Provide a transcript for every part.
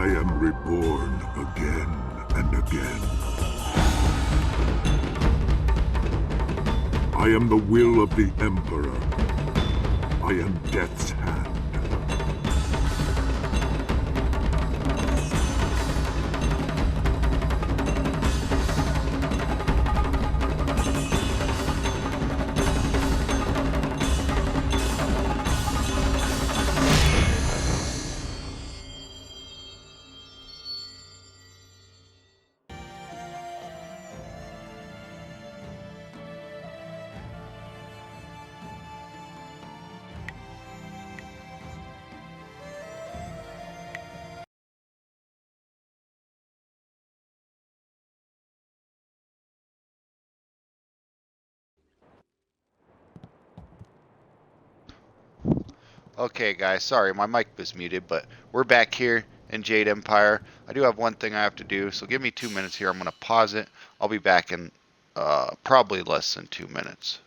I am reborn again and again. I am the will of the Emperor. I am Death's hand. Okay guys, sorry my mic was muted, but we're back here in Jade Empire. I do have one thing I have to do, so give me 2 minutes here. I'm going to pause it. I'll be back in probably less than 2 minutes.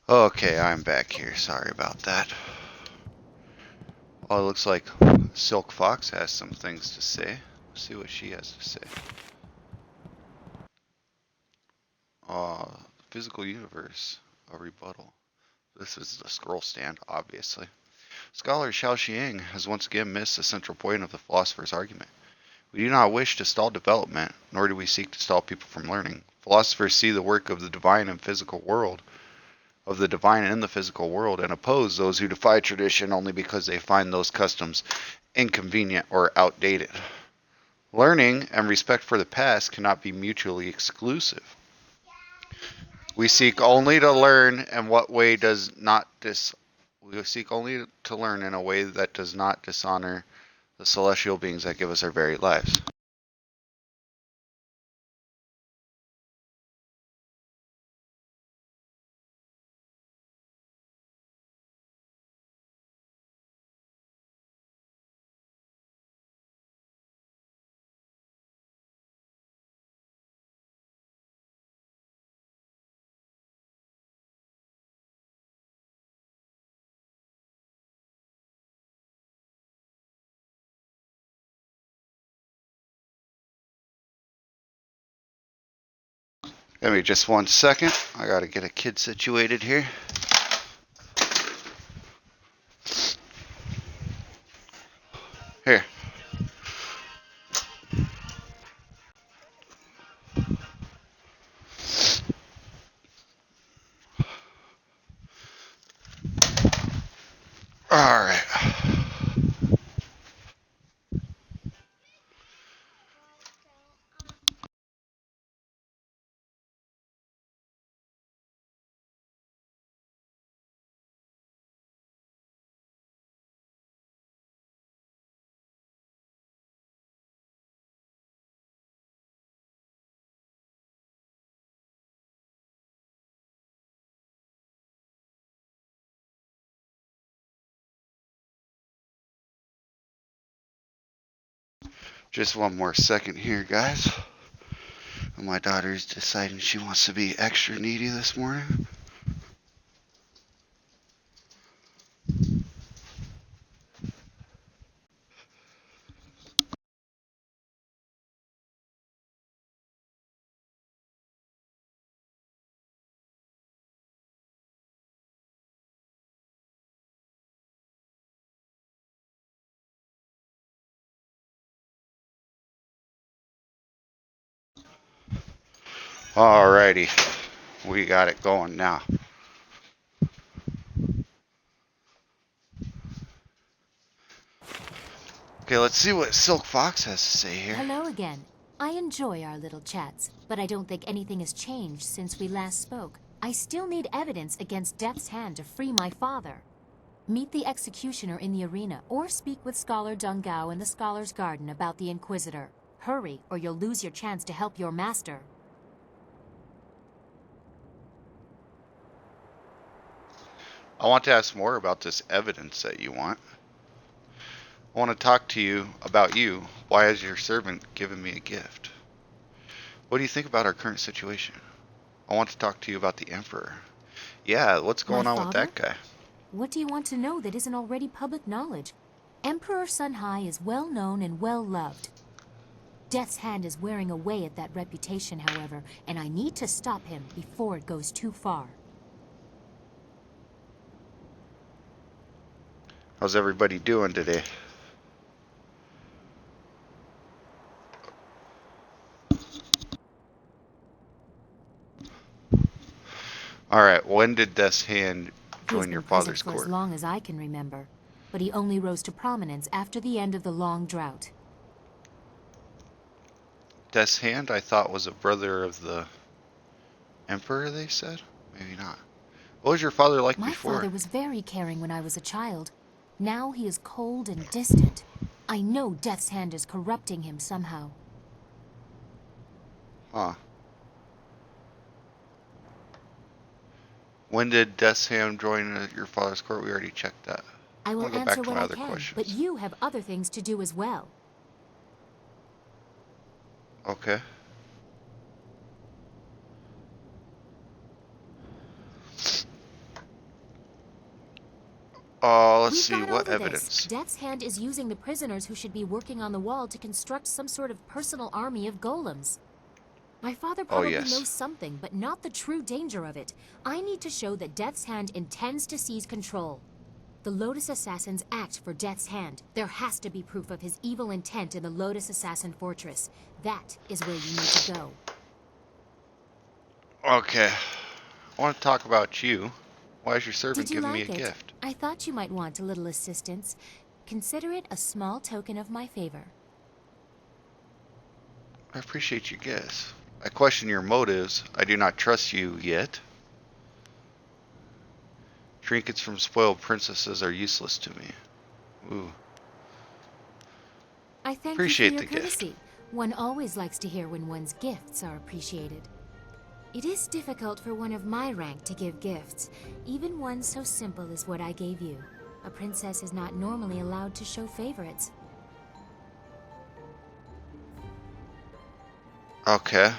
Okay, I'm back here. Sorry about that. Well, it looks like Silk Fox has some things to say. Let's see what she has to say. Physical universe, a rebuttal. This is the scroll stand, obviously. Scholar Xiao Xiang has once again missed the central point of the philosopher's argument. We do not wish to stall development, nor do we seek to stall people from learning. Philosophers see the work of the divine and physical world, of the divine in the physical world, and oppose those who defy tradition only because they find those customs inconvenient or outdated. Learning and respect for the past cannot be mutually exclusive. We seek only to learn in what way does not we seek only to learn in a way that does not dishonor the celestial beings that give us our very lives. Give me just 1 second. I gotta get a kid situated here. Here. Alright. Just 1 more second here, guys. My daughter's deciding she wants to be extra needy this morning. Alrighty. We got it going now. Okay, let's see what Silk Fox has to say here. Hello again. I enjoy our little chats, but I don't think anything has changed since we last spoke. I still need evidence against Death's Hand to free my father. Meet the Executioner in the arena, or speak with Scholar Dungao in the Scholar's Garden about the Inquisitor. Hurry, or you'll lose your chance to help your master. I want to ask more about this evidence that you want. I want to talk to you about you. Why has your servant given me a gift? What do you think about our current situation? I want to talk to you about the Emperor. Yeah, what's going on with that guy? What do you want to know that isn't already public knowledge? Emperor Sunhai is well known and well loved. Death's Hand is wearing away at that reputation, however, and I need to stop him before it goes too far. How's everybody doing today? Alright, when did Death's Hand join your father's court? For as long as I can remember, but he only rose to prominence after the end of the Long Drought. Death's Hand, I thought, was a brother of the Emperor, they said? Maybe not. What was your father like before? My father was very caring when I was a child. Now he is cold and distant. I know Death's Hand is corrupting him somehow. Huh. When did Death's Hand join your father's court? We already checked that. I will answer what I can, but you have other things to do as well. Okay. Let's see, what evidence? Death's Hand is using the prisoners who should be working on the wall to construct some sort of personal army of golems. My father probably knows something, but not the true danger of it. I need to show that Death's Hand intends to seize control. The Lotus Assassins act for Death's Hand. There has to be proof of his evil intent in the Lotus Assassin Fortress. That is where you need to go. Okay. I want to talk about you. Why is your servant giving me a gift? I thought you might want a little assistance. Consider it a small token of my favor. I appreciate your guess. I question your motives. I do not trust you yet. Trinkets from spoiled princesses are useless to me. Ooh. I thank you for your courtesy. One always likes to hear when one's gifts are appreciated. It is difficult for one of my rank to give gifts, even one so simple as what I gave you. A princess is not normally allowed to show favorites. Okay.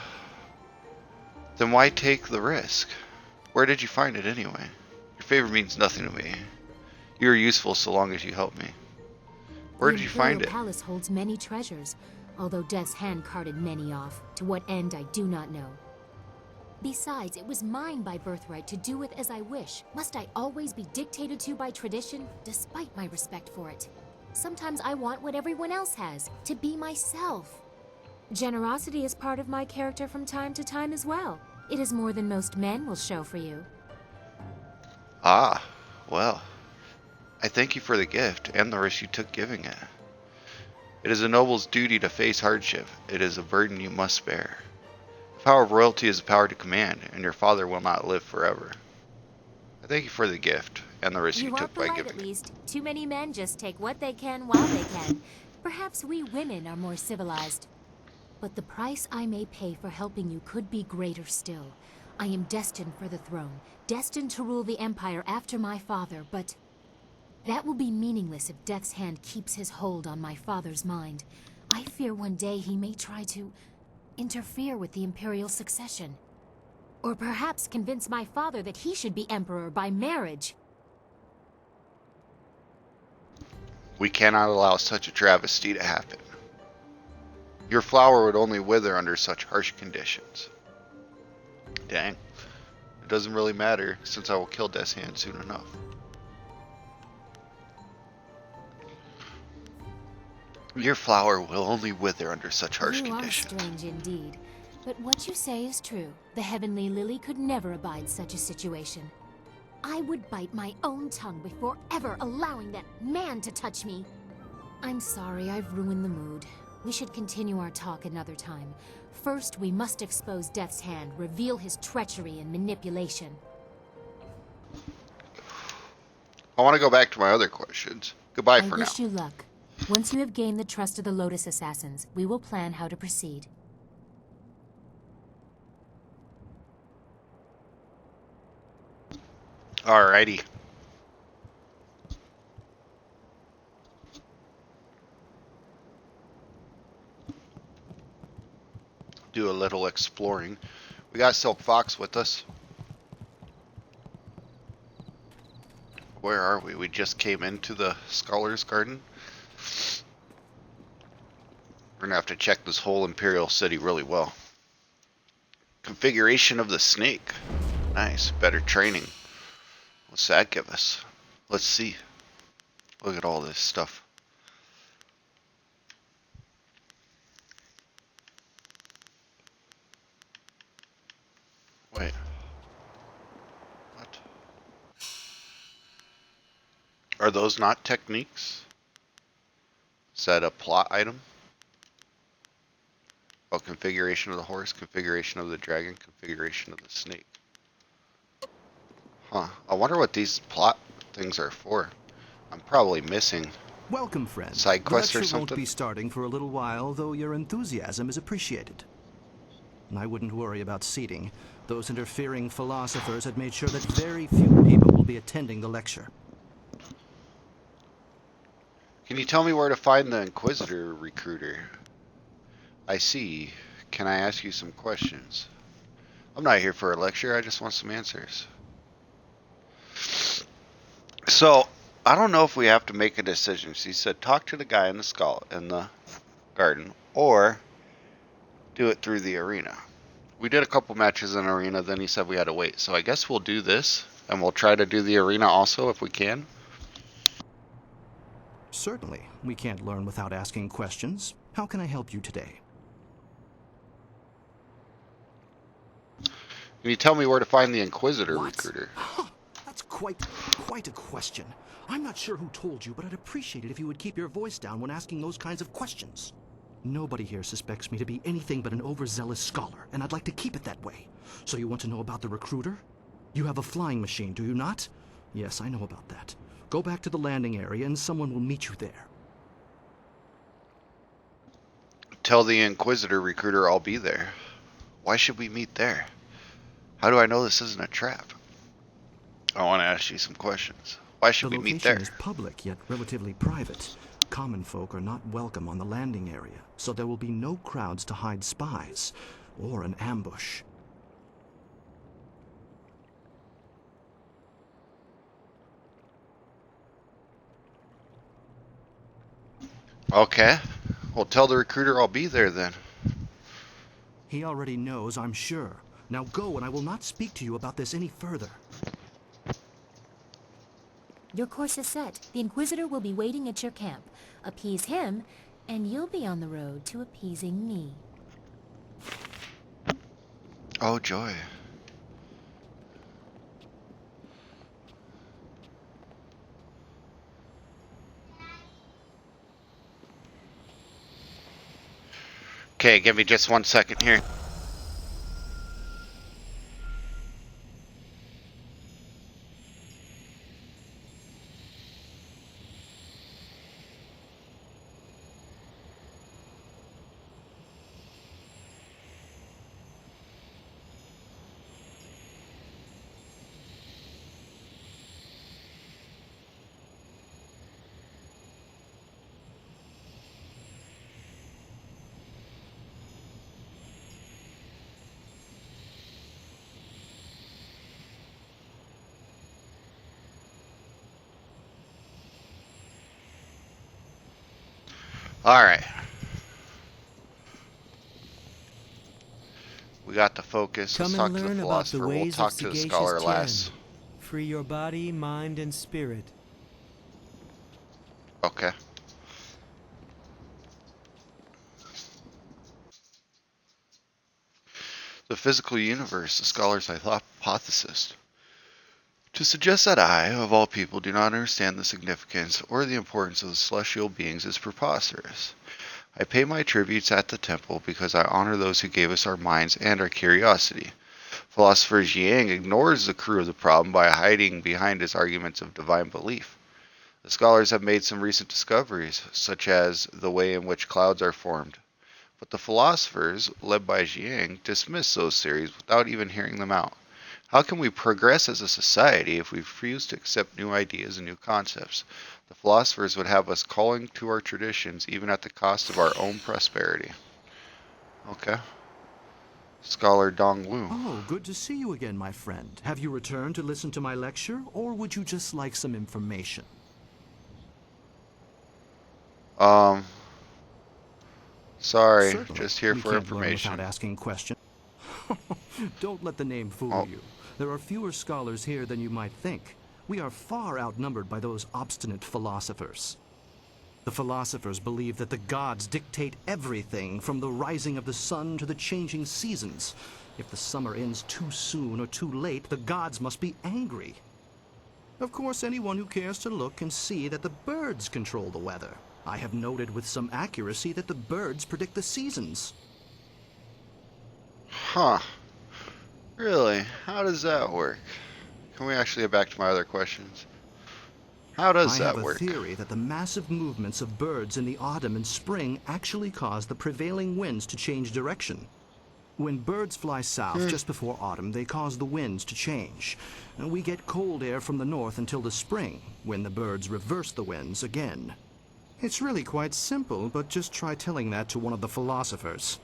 Then why take the risk? Where did you find it anyway? Your favor means nothing to me. You are useful so long as you help me. Where did you find it? The palace holds many treasures, although Death's Hand carted many off. To what end, I do not know. Besides, it was mine by birthright to do with as I wish. Must I always be dictated to by tradition, despite my respect for it? Sometimes I want what everyone else has, to be myself. Generosity is part of my character from time to time as well. It is more than most men will show for you. Ah, well, I thank you for the gift and the risk you took giving it. It is a noble's duty to face hardship. It is a burden you must bear. The power of royalty is the power to command, and your father will not live forever. I thank you for the gift and the risk you took by giving at least. Too many men just take what they can while they can. Perhaps we women are more civilized. But the price I may pay for helping you could be greater still. I am destined for the throne, destined to rule the Empire after my father, but that will be meaningless if Death's hand keeps his hold on my father's mind. I fear one day he may try to interfere with the Imperial succession. Or perhaps convince my father that he should be Emperor by marriage. We cannot allow such a travesty to happen. Your flower would only wither under such harsh conditions. Dang. It doesn't really matter, since I will kill Death's hand soon enough. Your flower will only wither under such harsh conditions. You are strange indeed. But what you say is true. The Heavenly Lily could never abide such a situation. I would bite my own tongue before ever allowing that man to touch me. I'm sorry I've ruined the mood. We should continue our talk another time. First, we must expose Death's hand, reveal his treachery and manipulation. I want to go back to my other questions. Goodbye for now. I wish you luck. Once you have gained the trust of the Lotus Assassins, we will plan how to proceed. Alrighty. Do a little exploring. We got Silk Fox with us. Where are we? We just came into the Scholar's Garden. We're gonna have to check this whole Imperial City really well. Configuration of the snake. Nice. Better training. What's that give us? Let's see. Look at all this stuff. Wait. What? Are those not techniques? Is that a plot item? Oh, configuration of the horse, configuration of the dragon, configuration of the snake. Huh. I wonder what these plot things are for. I'm probably missing. Welcome, friend. Side quests or the lecture something? won't be starting for a little while, though your enthusiasm is appreciated. And I wouldn't worry about seating. Those interfering philosophers had made sure that very few people will be attending the lecture. Can you tell me where to find the Inquisitor recruiter? I see. Can I ask you some questions? I'm not here for a lecture, I just want some answers. So, I don't know if we have to make a decision. She said talk to the guy in the garden, or do it through the arena. We did a couple matches in arena, then he said we had to wait. So I guess we'll do this, and we'll try to do the arena also if we can. Certainly. We can't learn without asking questions. How can I help you today? Can you tell me where to find the Inquisitor recruiter? Huh, that's quite a question. I'm not sure who told you, but I'd appreciate it if you would keep your voice down when asking those kinds of questions. Nobody here suspects me to be anything but an overzealous scholar, and I'd like to keep it that way. So you want to know about the recruiter? You have a flying machine, do you not? Yes, I know about that. Go back to the landing area and someone will meet you there. Tell the Inquisitor recruiter I'll be there. Why should we meet there? How do I know this isn't a trap? I want to ask you some questions. Why should we meet there? The location is public, yet relatively private. Common folk are not welcome on the landing area, so there will be no crowds to hide spies, or an ambush. Okay. Well, tell the recruiter I'll be there then. He already knows, I'm sure. Now go, and I will not speak to you about this any further. Your course is set. The Inquisitor will be waiting at your camp. Appease him, and you'll be on the road to appeasing me. Oh, joy. Okay, give me just 1 second here. Alright. We got the focus. Let's Come talk and to the learn about philosopher. the We'll ways talk of to the Sagacist scholar 10. last. Free your body, mind, and spirit. Okay. The physical universe, the scholar's hypothesis. To suggest that I, of all people, do not understand the significance or the importance of the celestial beings is preposterous. I pay my tributes at the temple because I honor those who gave us our minds and our curiosity. Philosopher Jiang ignores the crew of the problem by hiding behind his arguments of divine belief. The scholars have made some recent discoveries, such as the way in which clouds are formed. But the philosophers, led by Jiang, dismiss those theories without even hearing them out. How can we progress as a society if we refuse to accept new ideas and new concepts? The philosophers would have us calling to our traditions even at the cost of our own prosperity. Okay. Scholar Dong Wu. Oh, good to see you again, my friend. Have you returned to listen to my lecture, or would you just like some information? Sorry, Certainly. just here We for can't learn information. without asking questions. Don't let the name fool Oh. you. There are fewer scholars here than you might think. We are far outnumbered by those obstinate philosophers. The philosophers believe that the gods dictate everything, from the rising of the sun to the changing seasons. If the summer ends too soon or too late, the gods must be angry. Of course, anyone who cares to look can see that the birds control the weather. I have noted with some accuracy that the birds predict the seasons. Huh. Really? How does that work? Can we actually get back to my other questions? How does I that have a work? theory that the massive movements of birds in the autumn and spring actually cause the prevailing winds to change direction. When birds fly south just before autumn, they cause the winds to change. And we get cold air from the north until the spring, when the birds reverse the winds again. It's really quite simple, but just try telling that to one of the philosophers.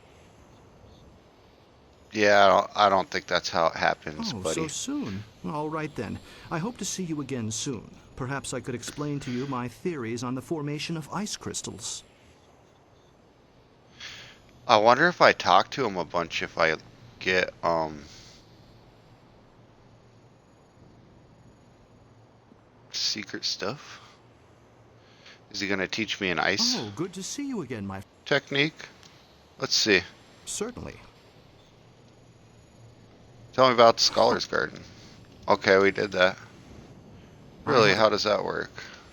Yeah, I don't think that's how it happens, Oh, buddy. so soon. All right then. I hope to see you again soon. Perhaps I could explain to you my theories on the formation of ice crystals. I wonder if I talk to him a bunch if I get, secret stuff? Is he gonna teach me an ice Oh, good to see you again, my... technique? Let's see. Certainly. Tell me about the Scholar's Garden. Okay, we did that. Really, how does that work?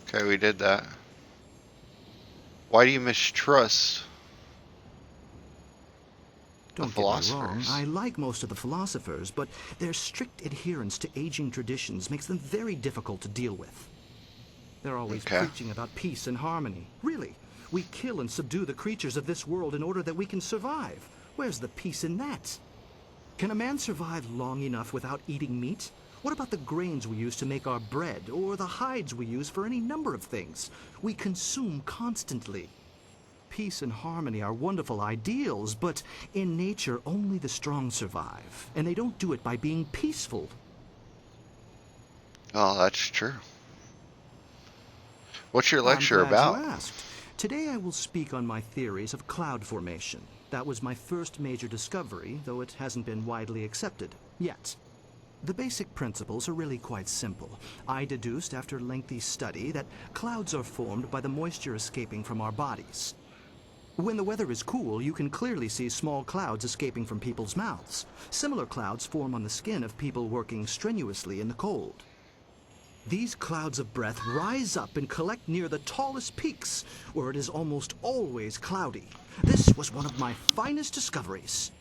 Okay, we did that. Why do you mistrust the Don't get me wrong, philosophers? I like most of the philosophers, but their strict adherence to aging traditions makes them very difficult to deal with. They're always Okay. preaching about peace and harmony. Really, we kill and subdue the creatures of this world in order that we can survive. Where's the peace in that? Can a man survive long enough without eating meat? What about the grains we use to make our bread, or the hides we use for any number of things? We consume constantly. Peace and harmony are wonderful ideals, but in nature only the strong survive, and they don't do it by being peaceful. Oh, that's true. What's your I'm lecture glad about? you asked. Today I will speak on my theories of cloud formation. That was my first major discovery, though it hasn't been widely accepted yet. The basic principles are really quite simple. I deduced after lengthy study that clouds are formed by the moisture escaping from our bodies. When the weather is cool, you can clearly see small clouds escaping from people's mouths. Similar clouds form on the skin of people working strenuously in the cold. These clouds of breath rise up and collect near the tallest peaks, where it is almost always cloudy. This was one of my finest discoveries.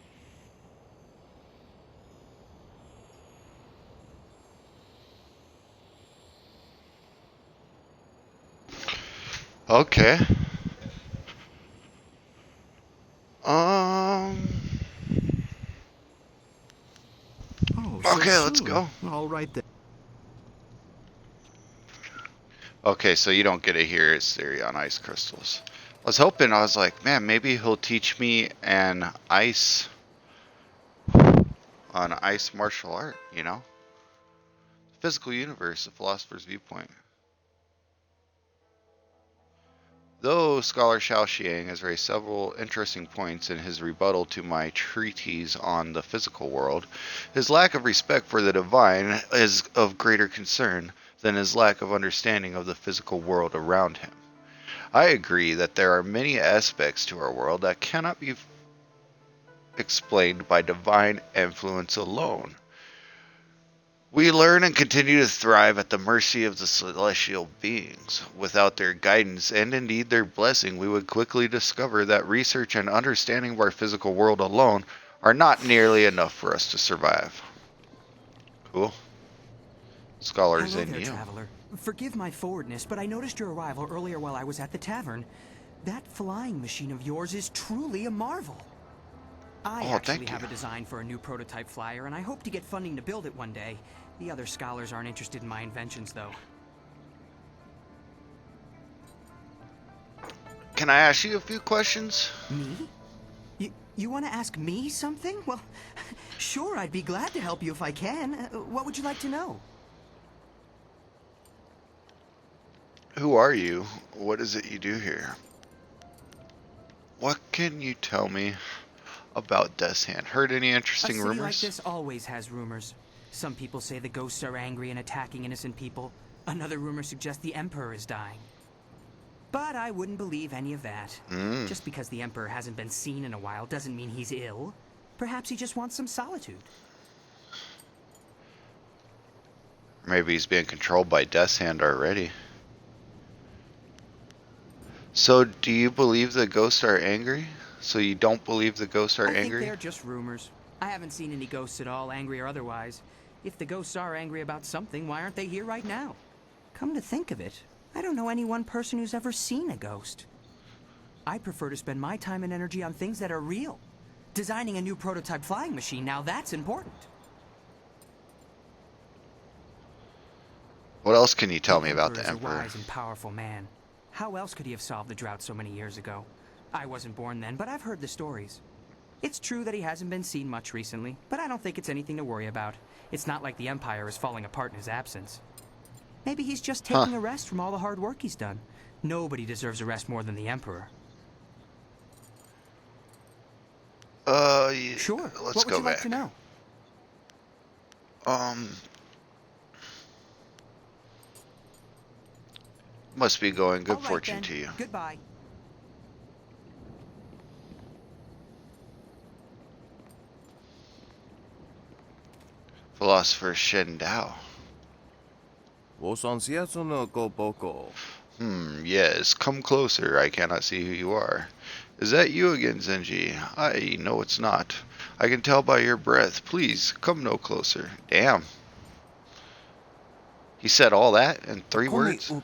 Okay. Oh, so okay, let's soon. go. All right then. Okay, so you don't get to hear his theory on ice crystals. I was hoping, I was like, man, maybe he'll teach me an ice martial art, you know? Physical universe, the philosopher's viewpoint. Though Scholar Xiao Xiang has raised several interesting points in his rebuttal to my treatise on the physical world, his lack of respect for the divine is of greater concern than his lack of understanding of the physical world around him. I agree that there are many aspects to our world that cannot be explained by divine influence alone. We learn and continue to thrive at the mercy of the celestial beings. Without their guidance and indeed their blessing, we would quickly discover that research and understanding of our physical world alone are not nearly enough for us to survive. Cool. Scholars Hello in there, you. traveler. Forgive my forwardness, but I noticed your arrival earlier while I was at the tavern. That flying machine of yours is truly a marvel. I actually have a design for a new prototype flyer, and I hope to get funding to build it one day. The other scholars aren't interested in my inventions, though. Can I ask you a few questions? Me? You want to ask me something? Well, sure, I'd be glad to help you if I can. What would you like to know? Who are you? What is it you do here? What can you tell me about Death's Hand? Heard any interesting rumors? A city rumors? like this always has rumors. Some people say the ghosts are angry and attacking innocent people. Another rumor suggests the Emperor is dying. But I wouldn't believe any of that. Just because the Emperor hasn't been seen in a while doesn't mean he's ill. Perhaps he just wants some solitude. Maybe he's being controlled by Death's Hand already. So, do you believe the ghosts are angry? So you don't believe the ghosts are angry? I think they're just rumors. I haven't seen any ghosts at all, angry or otherwise. If the ghosts are angry about something, why aren't they here right now? Come to think of it, I don't know any one person who's ever seen a ghost. I prefer to spend my time and energy on things that are real. Designing a new prototype flying machine, now that's important. What else can you tell me about the Emperor is Emperor? a wise and powerful man. How else could he have solved the drought so many years ago? I wasn't born then, but I've heard the stories. It's true that he hasn't been seen much recently, but I don't think it's anything to worry about. It's not like the Empire is falling apart in his absence. Maybe he's just taking a rest from all the hard work he's done. Nobody deserves a rest more than the Emperor. Yeah, sure. Let's what would go you back. Like to know? Must be going. Good All right, fortune then. to you. Goodbye. Philosopher Shen Dao. Yes, come closer. I cannot see who you are. Is that you again, Zenji? I know it's not. I can tell by your breath. Please, come no closer. Damn. He said all that in 3 words? What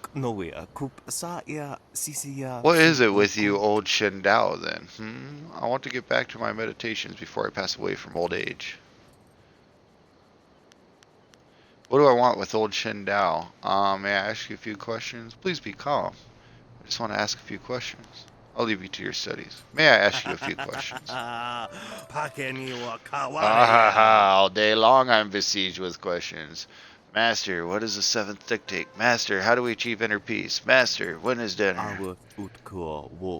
is it with you, old Shen Dao, then? I want to get back to my meditations before I pass away from old age. What do I want with old Shen Dao? May I ask you a few questions? Please be calm. I just want to ask a few questions. I'll leave you to your studies. May I ask you a few questions? All day long I'm besieged with questions. Master, what does the seventh dictate? Master, how do we achieve inner peace? Master, when is dinner?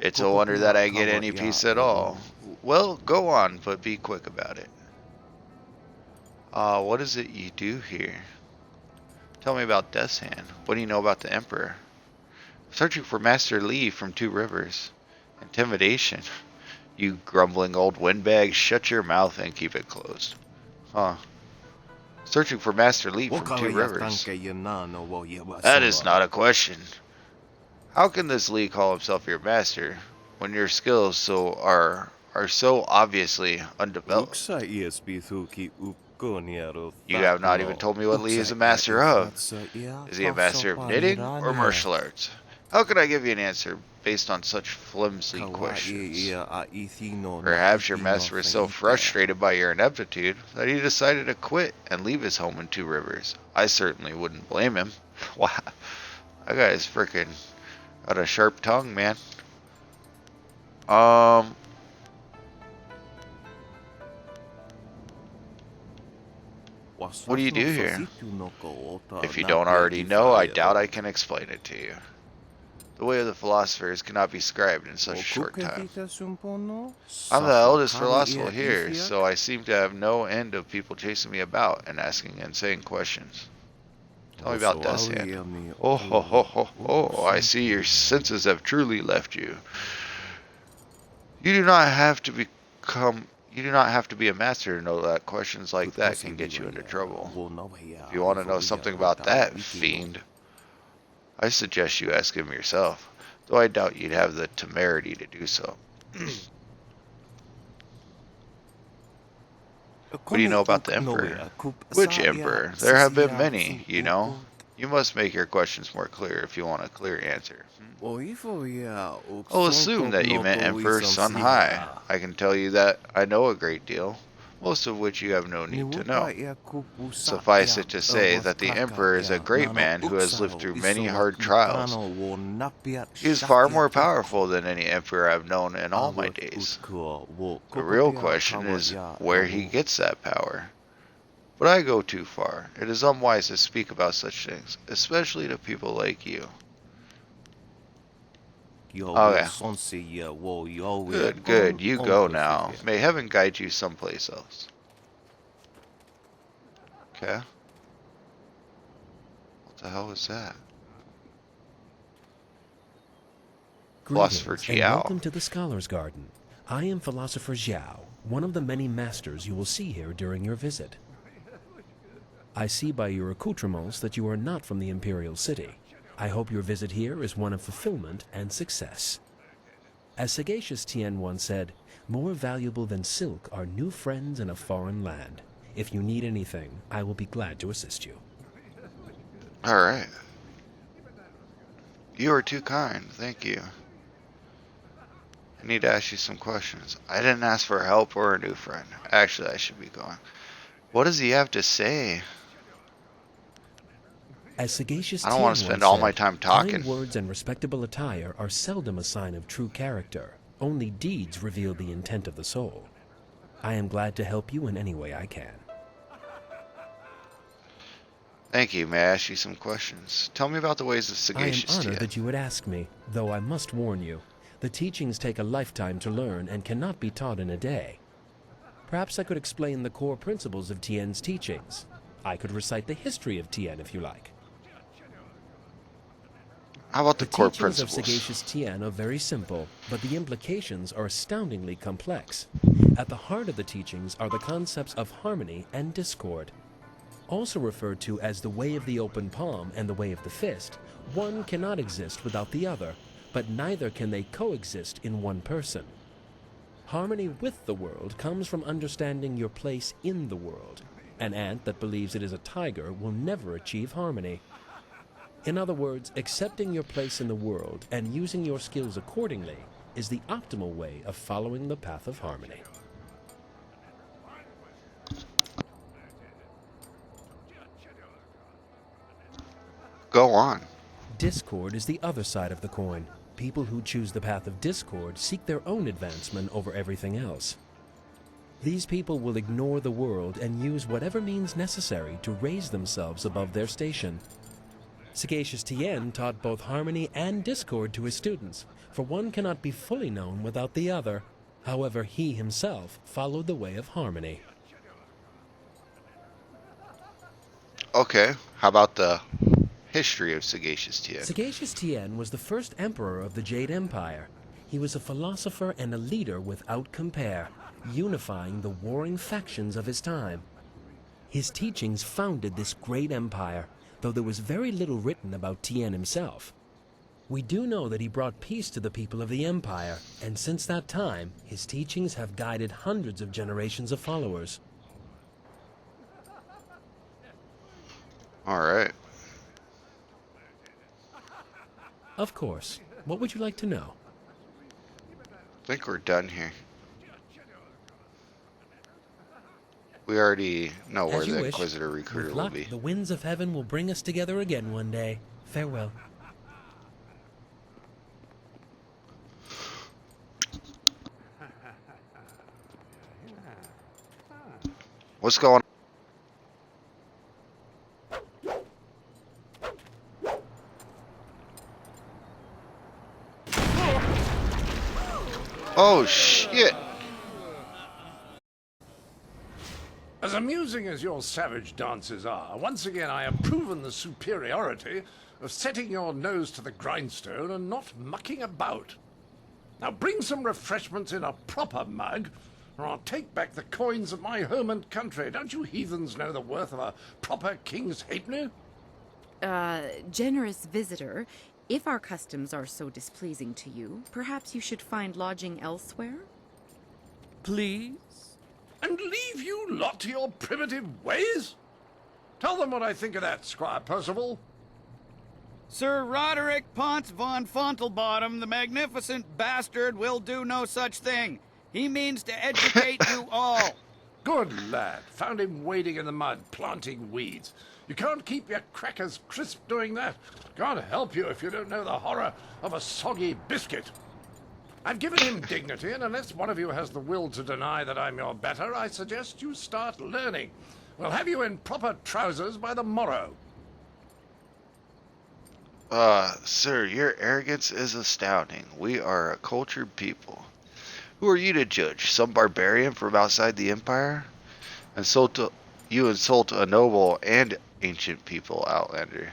It's a wonder that I get any peace at all. Well, go on, but be quick about it. What is it you do here? Tell me about Death's Hand. What do you know about the Emperor? Searching for Master Li from Two Rivers. Intimidation. You grumbling old windbag, shut your mouth and keep it closed. Huh. Searching for Master Li from Two Rivers. That is not a question. How can this Li call himself your master when your skills are so obviously undeveloped? You have not even told me what Li is a master of. Is he a master of knitting or martial arts? How can I give you an answer based on such flimsy questions? Perhaps your master was so frustrated by your ineptitude that he decided to quit and leave his home in Two Rivers. I certainly wouldn't blame him. Wow, that guy is freaking got a sharp tongue, man. What do you do here? If you don't already know, I doubt I can explain it to you. The way of the philosophers cannot be described in such a short time. I'm the eldest philosopher here, so I seem to have no end of people chasing me about and asking insane questions. Tell me about Death's Hand. Oh, ho, ho, ho, ho. I see your senses have truly left you. You do not have to be a master to know that questions like that can get you into trouble. If you want to know something about that, fiend, I suggest you ask him yourself, though I doubt you'd have the temerity to do so. What do you know about the Emperor? Which Emperor? There have been many, you know. You must make your questions more clear if you want a clear answer. I'll assume that you meant Emperor Sun Hai. I can tell you that I know a great deal, most of which you have no need to know. Suffice it to say that the Emperor is a great man who has lived through many hard trials. He is far more powerful than any Emperor I've known in all my days. The real question is where he gets that power. But I go too far. It is unwise to speak about such things, especially to people like you. Okay. Good. You go now. May heaven guide you someplace else. Okay. What the hell is that? Philosopher Greetings, and Jiao. welcome to the Scholar's Garden. I am Philosopher Jiao, one of the many masters you will see here during your visit. I see by your accoutrements that you are not from the Imperial City. I hope your visit here is one of fulfillment and success. As Sagacist Tien once said, more valuable than silk are new friends in a foreign land. If you need anything, I will be glad to assist you. Alright. You are too kind. Thank you. I need to ask you some questions. I didn't ask for help or a new friend. Actually, I should be going. What does he have to say? As Sagacist I don't want to spend all my time talking. Kind words and respectable attire are seldom a sign of true character. Only deeds reveal the intent of the soul. I am glad to help you in any way I can. Thank you. May I ask you some questions? Tell me about the ways of Sagacist I am honored Tien. that you would ask me, though I must warn you, the teachings take a lifetime to learn and cannot be taught in a day. Perhaps I could explain the core principles of Tien's teachings. I could recite the history of Tien if you like. How about the core teachings principles? of Sagacist Tien are very simple, but the implications are astoundingly complex. At the heart of the teachings are the concepts of harmony and discord. Also referred to as the way of the open palm and the way of the fist, one cannot exist without the other, but neither can they coexist in one person. Harmony with the world comes from understanding your place in the world. An ant that believes it is a tiger will never achieve harmony. In other words, accepting your place in the world and using your skills accordingly is the optimal way of following the path of harmony. Go on. Discord is the other side of the coin. People who choose the path of discord seek their own advancement over everything else. These people will ignore the world and use whatever means necessary to raise themselves above their station. Sagacious Tien taught both harmony and discord to his students, for one cannot be fully known without the other. However, he himself followed the way of harmony. Okay, how about the history of Sagacious Tien? Sagacious Tien was the first emperor of the Jade Empire. He was a philosopher and a leader without compare, unifying the warring factions of his time. His teachings founded this great empire, though there was very little written about Tien himself. We do know that he brought peace to the people of the empire, and since that time, his teachings have guided hundreds of generations of followers. Alright. Of course. What would you like to know? I think we're done here. We already know where As you the wish. Inquisitor recruiter With will luck, be. the winds of heaven will bring us together again one day. Farewell. What's going on? Oh shit! As amusing as your savage dances are, once again I have proven the superiority of setting your nose to the grindstone and not mucking about. Now bring some refreshments in a proper mug, or I'll take back the coins of my home and country. Don't you heathens know the worth of a proper king's halfpenny? Generous visitor, if our customs are so displeasing to you, perhaps you should find lodging elsewhere? Please? And leave you lot to your primitive ways? Tell them what I think of that, Squire Percival. Sir Roderick Ponce von Fontelbottom, the magnificent bastard, will do no such thing. He means to educate you all. Good lad. Found him wading in the mud, planting weeds. You can't keep your crackers crisp doing that. God help you if you don't know the horror of a soggy biscuit. I've given him dignity, and unless one of you has the will to deny that I'm your better, I suggest you start learning. We'll have you in proper trousers by the morrow. Sir, your arrogance is astounding. We are a cultured people. Who are you to judge? Some barbarian from outside the Empire? You insult a noble and ancient people, Outlander.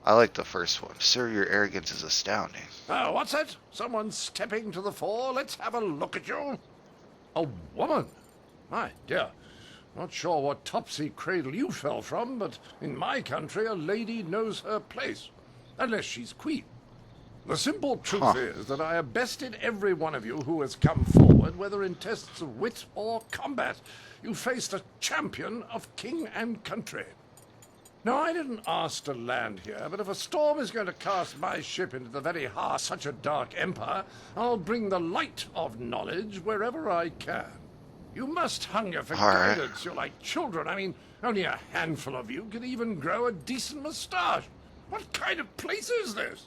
I like the first one. Sir, your arrogance is astounding. Oh, what's that? Someone stepping to the fore? Let's have a look at you. A woman? My dear. Not sure what topsy cradle you fell from, but in my country a lady knows her place. Unless she's queen. The simple truth is that I have bested every one of you who has come forward, whether in tests of wit or combat. You faced a champion of king and country. Now, I didn't ask to land here, but if a storm is going to cast my ship into the very heart of such a dark empire, I'll bring the light of knowledge wherever I can. You must hunger for guidance. You're like children. I mean, only a handful of you can even grow a decent moustache. What kind of place is this?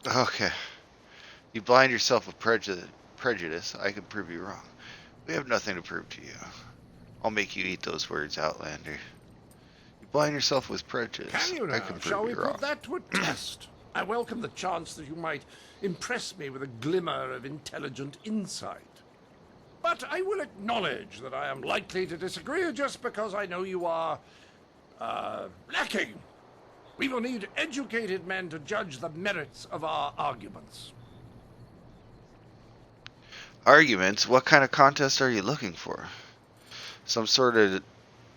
Okay. You blind yourself with prejudice. I can prove you wrong. We have nothing to prove to you. I'll make you eat those words, Outlander. You blind yourself with prejudice. Can you now? I can prove Shall we you wrong. put that to a test? I welcome the chance that you might impress me with a glimmer of intelligent insight. But I will acknowledge that I am likely to disagree just because I know you are, lacking. We will need educated men to judge the merits of our arguments. Arguments? What kind of contest are you looking for? Some sort of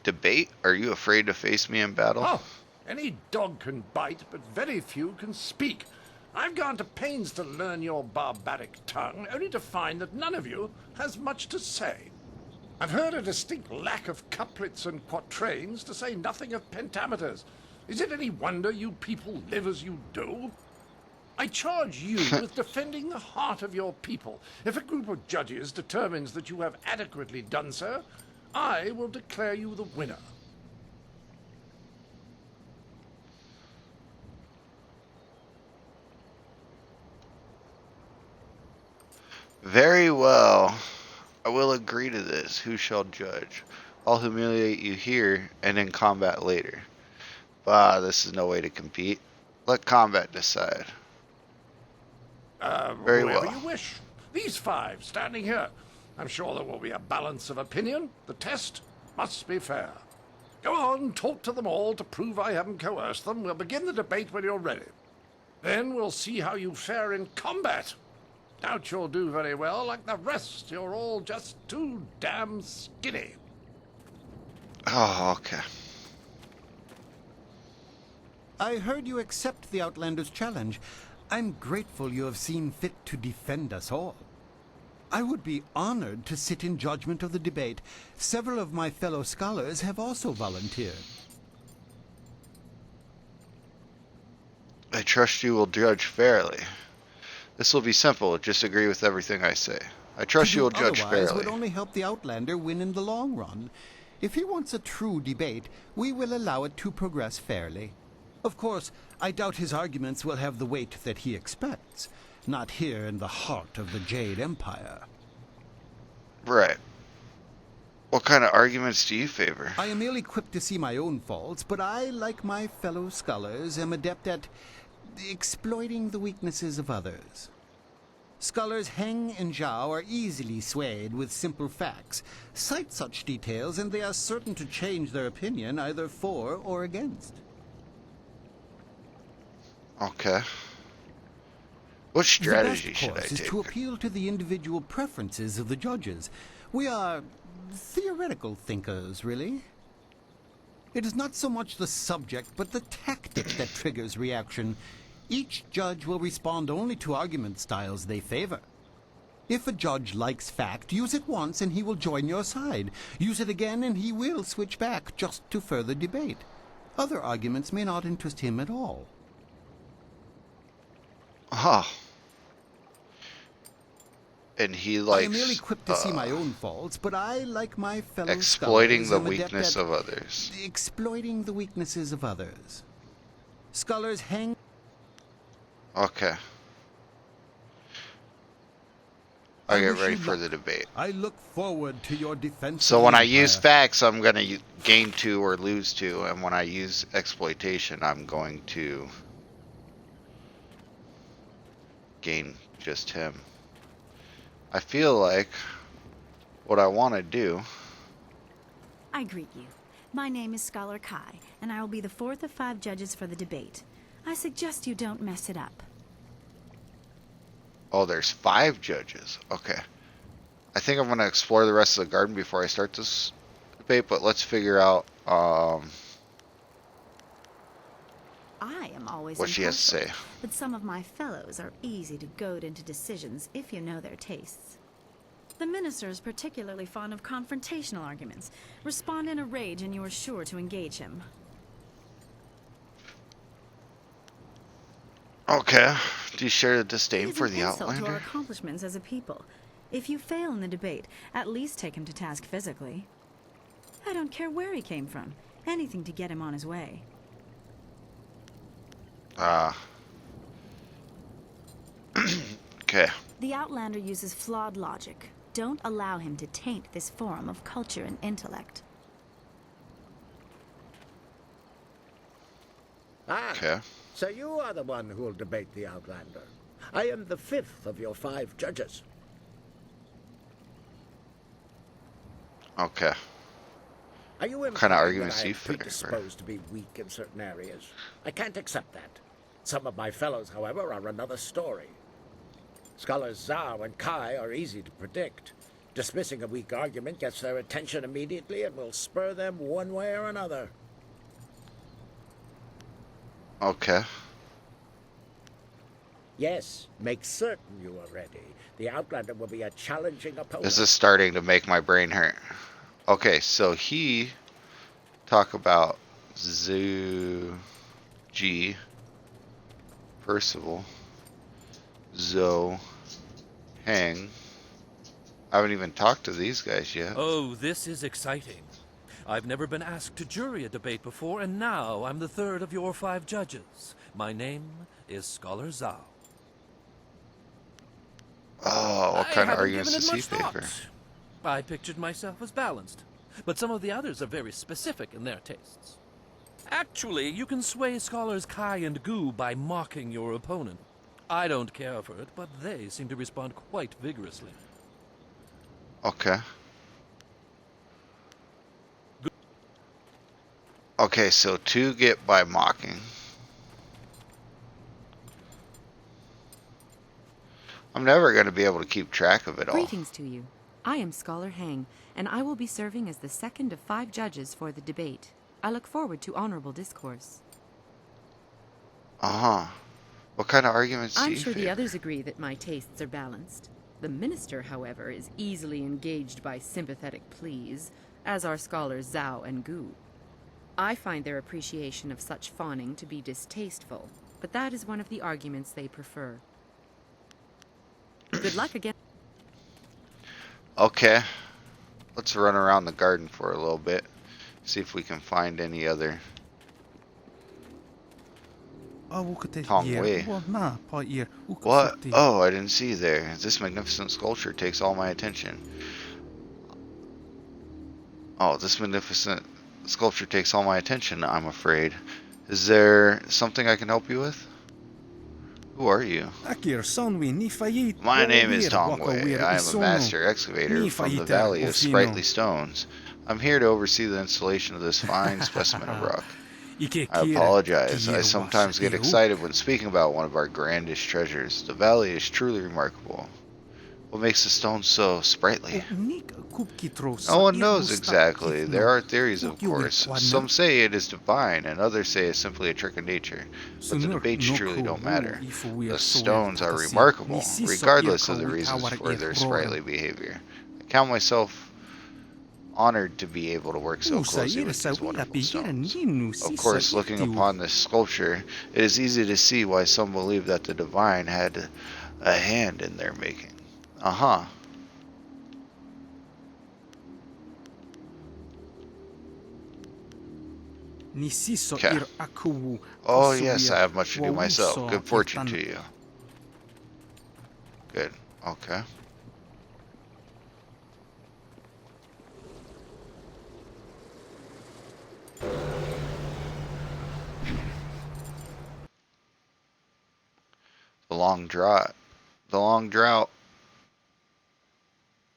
debate? Are you afraid to face me in battle? Oh, any dog can bite, but very few can speak. I've gone to pains to learn your barbaric tongue, only to find that none of you has much to say. I've heard a distinct lack of couplets and quatrains, to say nothing of pentameters. Is it any wonder you people live as you do? I charge you with defending the heart of your people. If a group of judges determines that you have adequately done so, I will declare you the winner. Very well. I will agree to this. Who shall judge? I'll humiliate you here and in combat later. This is no way to compete. Let combat decide. Very Whoever well. you wish. These 5 standing here. I'm sure there will be a balance of opinion. The test must be fair. Go on, talk to them all to prove I haven't coerced them. We'll begin the debate when you're ready. Then we'll see how you fare in combat. Doubt you'll do very well. Like the rest, you're all just too damn skinny. Oh, okay. I heard you accept the Outlander's challenge. I'm grateful you have seen fit to defend us all. I would be honored to sit in judgment of the debate. Several of my fellow scholars have also volunteered. I trust you will judge fairly. This will be simple. Just agree with everything I say. I trust you will judge Otherwise fairly. would only help the Outlander win in the long run. If he wants a true debate, we will allow it to progress fairly. Of course, I doubt his arguments will have the weight that he expects. Not here in the heart of the Jade Empire. Right. What kind of arguments do you favor? I am ill-equipped to see my own faults, but I, like my fellow scholars, am adept at exploiting the weaknesses of others. Scholars Heng and Zhao are easily swayed with simple facts. Cite such details and they are certain to change their opinion either for or against. Okay. What strategy The should best I course is take? to appeal to the individual preferences of the judges. We are theoretical thinkers, really. It is not so much the subject, but the tactic that triggers reaction. Each judge will respond only to argument styles they favor. If a judge likes fact, use it once and he will join your side. Use it again and he will switch back just to further debate. Other arguments may not interest him at all. Ah. And he likes I am ill-equipped to see my own faults, but I, like my fellow exploiting scholars, the am adept weakness at of others. exploiting the weaknesses of others. Scholars Heng. Okay. I get ready for the debate. I look forward to your defense. So of when the I use Empire. facts, I'm going to gain 2 or lose 2. And when I use exploitation, I'm going to gain just him. I feel like what I want to do... I greet you. My name is Scholar Kai, and I will be the 4th of 5 judges for the debate. I suggest you don't mess it up. Oh, there's 5 judges. Okay. I think I'm going to explore the rest of the garden before I start this debate, but let's figure out I am always what she has to impartial, say. but some of my fellows are easy to goad into decisions if you know their tastes. The minister is particularly fond of confrontational arguments. Respond in a rage and you are sure to engage him. Okay. Do you share the disdain It is for an the insult to our Outlander? accomplishments as a people. If you fail in the debate, at least take him to task physically. I don't care where he came from. Anything to get him on his way. Okay. The Outlander uses flawed logic. Don't allow him to taint this forum of culture and intellect. Okay. So you are the one who will debate the Outlander. I am the 5th of your 5 judges. Okay. Are you What kind of implying arguments that do I you am favor? predisposed to be weak in certain areas? I can't accept that. Some of my fellows, however, are another story. Scholars Zhao and Kai are easy to predict. Dismissing a weak argument gets their attention immediately and will spur them one way or another. Okay. Yes, make certain you are ready. The Outlander will be a challenging opponent. This is starting to make my brain hurt. Okay, so he talk about Zhu, G, Percival, Zoe, Hang. I haven't even talked to these guys yet. Oh, this is exciting. I've never been asked to jury a debate before, and now I'm the 3rd of your 5 judges. My name is Scholar Zhao. Oh, what kind of I haven't arguments given does it he much favor? thought. I pictured myself as balanced, but some of the others are very specific in their tastes. Actually, you can sway scholars Kai and Gu by mocking your opponent. I don't care for it, but they seem to respond quite vigorously. Okay. Okay, so 2 get by mocking. I'm never going to be able to keep track of it all. Greetings to you. I am Scholar Hang, and I will be serving as the second of 5 judges for the debate. I look forward to honorable discourse. Uh-huh. What kind of arguments do you I'm sure the favor? others agree that my tastes are balanced. The minister, however, is easily engaged by sympathetic pleas, as are scholars Zhao and Gu. I find their appreciation of such fawning to be distasteful, but that is one of the arguments they prefer. Good luck again. Okay. Let's run around the garden for a little bit. See if we can find any other Tong Wei. What? Oh, I didn't see there. This magnificent sculpture takes all my attention. Oh, this magnificent sculpture takes all my attention, I'm afraid. Is there something I can help you with? Who are you? My name is Tong Wei. I am a master excavator from the Valley of Sprightly Stones. I'm here to oversee the installation of this fine specimen of rock. I apologize. I sometimes get excited when speaking about one of our grandest treasures. The valley is truly remarkable. What makes the stone so sprightly? No one knows exactly. There are theories, of course. Some say it is divine, and others say it's simply a trick of nature. But the debates truly don't matter. The stones are remarkable, regardless of the reasons for their sprightly behavior. I count myself honored to be able to work so closely with these wonderful stones. Of course, looking upon this sculpture, it is easy to see why some believe that the divine had a hand in their making. Uh-huh. Okay. Oh yes, I have much to do myself. Good fortune to you. Good. Okay. The Long Drought. The Long Drought.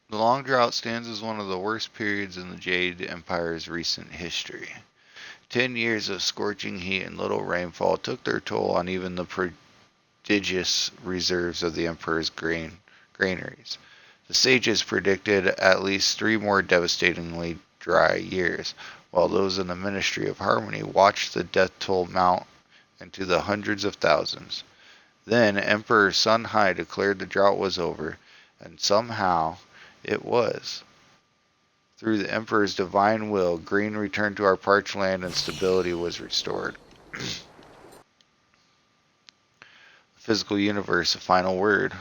The Long Drought stands as one of the worst periods in the Jade Empire's recent history. 10 years of scorching heat and little rainfall took their toll on even the prodigious reserves of the Emperor's granaries. The sages predicted at least 3 more devastatingly dry years, while those in the Ministry of Harmony watched the death toll mount into the hundreds of thousands. Then Emperor Sun Hai declared the drought was over, and somehow it was. Through the Emperor's divine will, green returned to our parched land and stability was restored. The physical universe, a final word.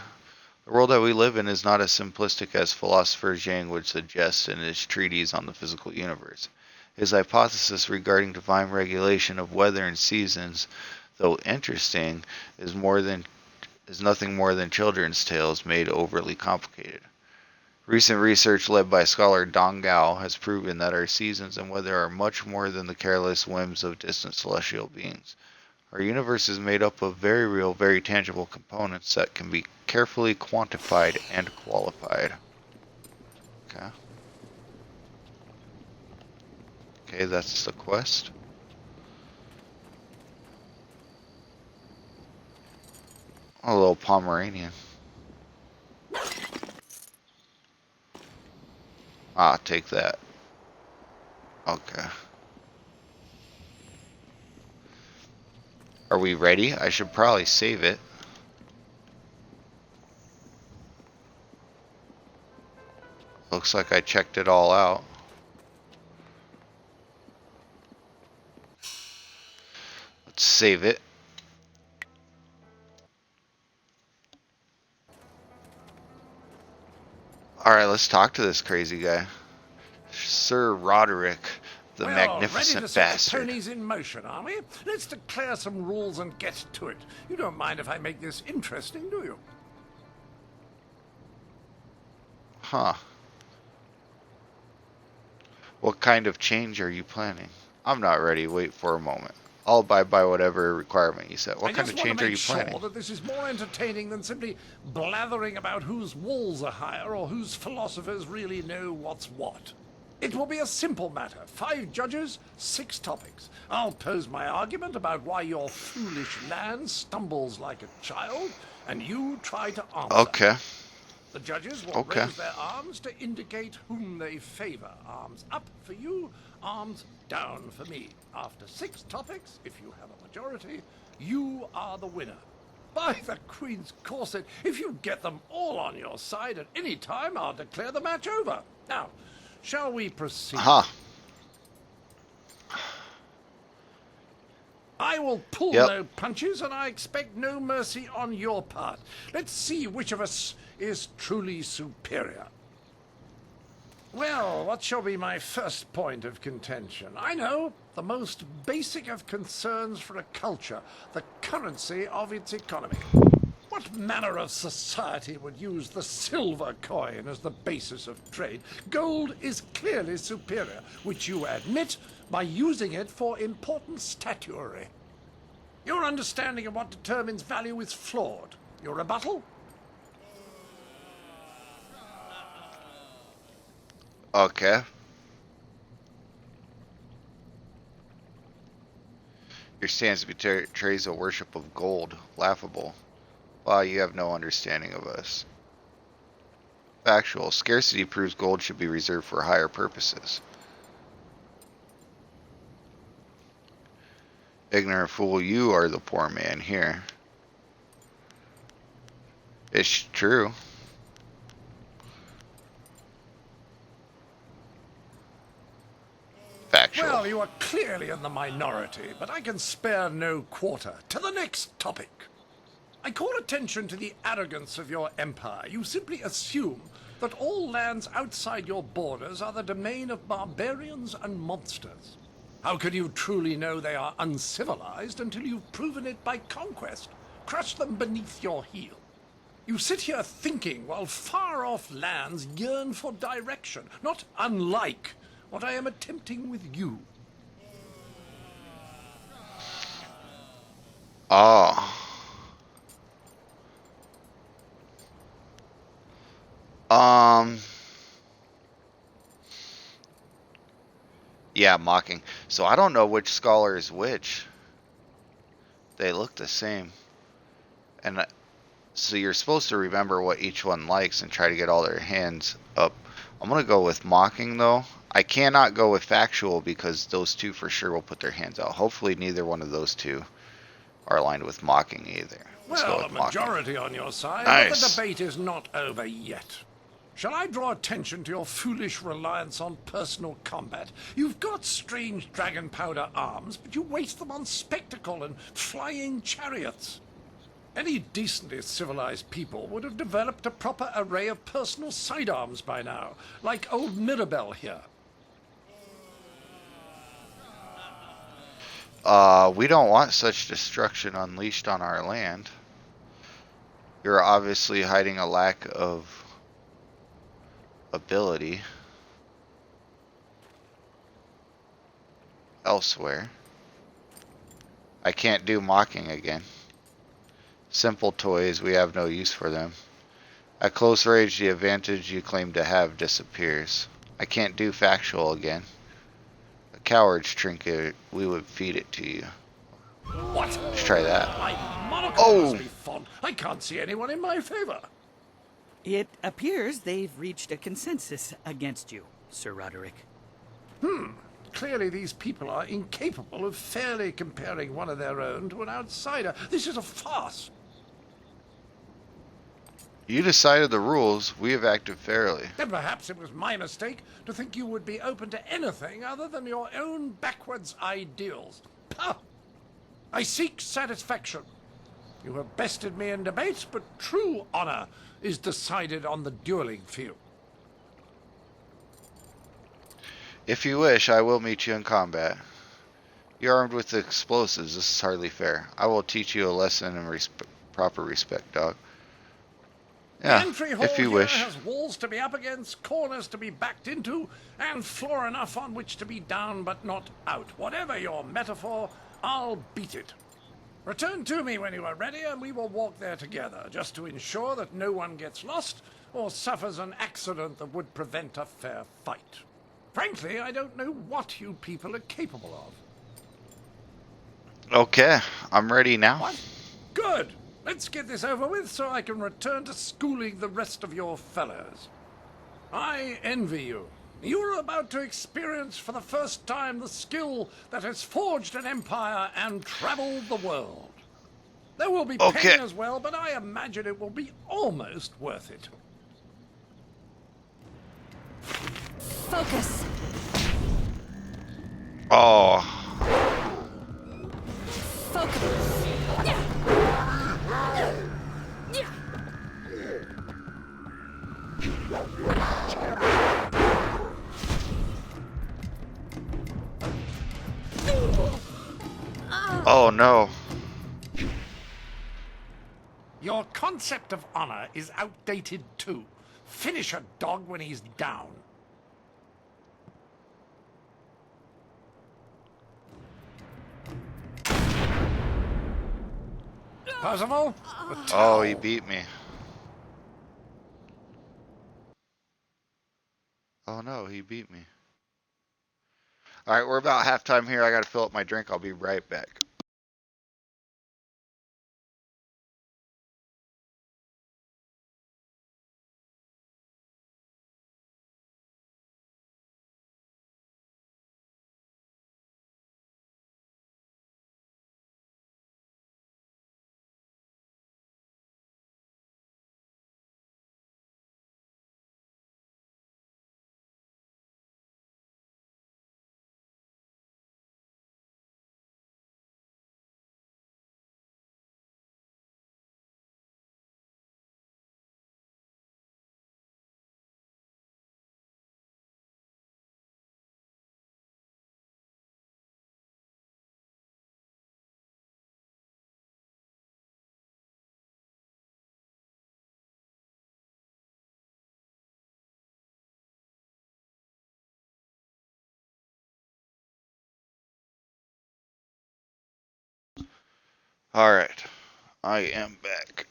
The world that we live in is not as simplistic as philosopher Zhang would suggest in his treatise on the physical universe. His hypothesis regarding divine regulation of weather and seasons, though interesting, is nothing more than children's tales made overly complicated. Recent research led by scholar Dong Gao has proven that our seasons and weather are much more than the careless whims of distant celestial beings. Our universe is made up of very real, very tangible components that can be carefully quantified and qualified. Okay. Okay, that's the quest. A little Pomeranian. Ah, take that. Okay. Are we ready? I should probably save it. Looks like I checked it all out. Let's save it. Alright, let's talk to this crazy guy. Sir Roderick, the magnificent ready to set bastard. the ponies in motion, are we? Let's declare some rules and get to it. You don't mind if I make this interesting, do you? Huh. What kind of change are you planning? I'm not ready. Wait for a moment. I'll abide by whatever requirement you set. What kind of change are you planning? I just want to make sure that this is more entertaining than simply blathering about whose walls are higher or whose philosophers really know what's what. It will be a simple matter. 5 judges, 6 topics. I'll pose my argument about why your foolish land stumbles like a child, and you try to answer. Okay. The judges will raise their arms to indicate whom they favor. Arms up for you, arms down for me. After 6 topics, if you have a majority, you are the winner. By the Queen's corset, if you get them all on your side at any time, I'll declare the match over. Now, shall we proceed? I will pull no punches, and I expect no mercy on your part. Let's see which of us is truly superior. Well, what shall be my first point of contention? I know, the most basic of concerns for a culture, the currency of its economy. What manner of society would use the silver coin as the basis of trade? Gold is clearly superior, which you admit by using it for important statuary. Your understanding of what determines value is flawed. Your rebuttal? Okay. Your stance betrays a worship of gold. Laughable. Wow, you have no understanding of us. Factual. Scarcity proves gold should be reserved for higher purposes. Ignorant fool, you are the poor man here. It's true. Factual. Well, you are clearly in the minority, but I can spare no quarter. To the next topic. I call attention to the arrogance of your empire. You simply assume that all lands outside your borders are the domain of barbarians and monsters. How can you truly know they are uncivilized until you've proven it by conquest? Crush them beneath your heel. You sit here thinking while far-off lands yearn for direction, not unlike what I am attempting with you. Yeah, mocking. So I don't know which scholar is which. They look the same. And so you're supposed to remember what each one likes and try to get all their hands up. I'm going to go with mocking, though. I cannot go with factual because those two for sure will put their hands out. Hopefully neither one of those two are aligned with mocking either. Let's go with a majority on your side, nice. But the debate is not over yet. Shall I draw attention to your foolish reliance on personal combat? You've got strange dragon powder arms, but you waste them on spectacle and flying chariots. Any decently civilized people would have developed a proper array of personal sidearms by now, like old Mirabelle here. We don't want such destruction unleashed on our land. You're obviously hiding a lack of ability elsewhere. I can't do mocking again. Simple toys, we have no use for them. At close range, the advantage you claim to have disappears. I can't do factual again. A coward's trinket, we would feed it to you. What? Let's try that. My monocle must be fond. I can't see anyone in my favor. It appears they've reached a consensus against you, Sir Roderick. Clearly these people are incapable of fairly comparing one of their own to an outsider. This is a farce. You decided the rules. We have acted fairly. Then perhaps it was my mistake to think you would be open to anything other than your own backwards ideals. Pah! I seek satisfaction. You have bested me in debate, but true honor is decided on the dueling field. If you wish, I will meet you in combat. You're armed with explosives. This is hardly fair. I will teach you a lesson in proper respect, dog. Yeah, the entry hall if you here wish. has walls to be up against, corners to be backed into, and floor enough on which to be down but not out. Whatever your metaphor, I'll beat it. Return to me when you are ready, and we will walk there together, just to ensure that no one gets lost or suffers an accident that would prevent a fair fight. Frankly, I don't know what you people are capable of. Okay, I'm ready now. What? Good. Let's get this over with so I can return to schooling the rest of your fellows. I envy you. You're about to experience for the first time the skill that has forged an empire and traveled the world. There will be pain as well, but I imagine it will be almost worth it. Focus. Oh. Focus. Oh no. Your concept of honor is outdated too. Finish a dog when he's down. Percival? Oh, he beat me. Oh no, he beat me. Alright, we're about halftime here. I gotta fill up my drink. I'll be right back. Alright, I am back.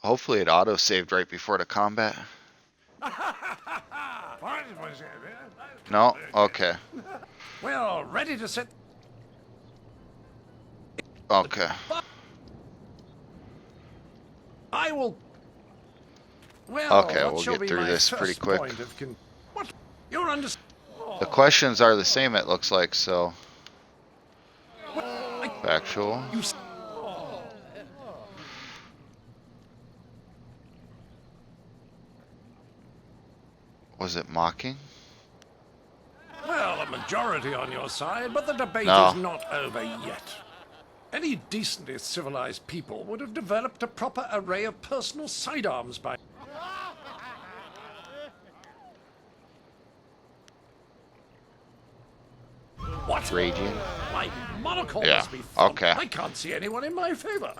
Hopefully it auto-saved right before the combat. No? Okay. Well, ready to set... Okay. I will... Well, okay, we'll get through this pretty quick. What? You're under... The questions are the same, it looks like, so... Factual. Was it mocking? Well, a majority on your side, but the debate No. is not over yet. Any decently civilized people would have developed a proper array of personal sidearms by... What? Raging? My monocle Yeah, must be thumped. okay. I can't see anyone in my favor.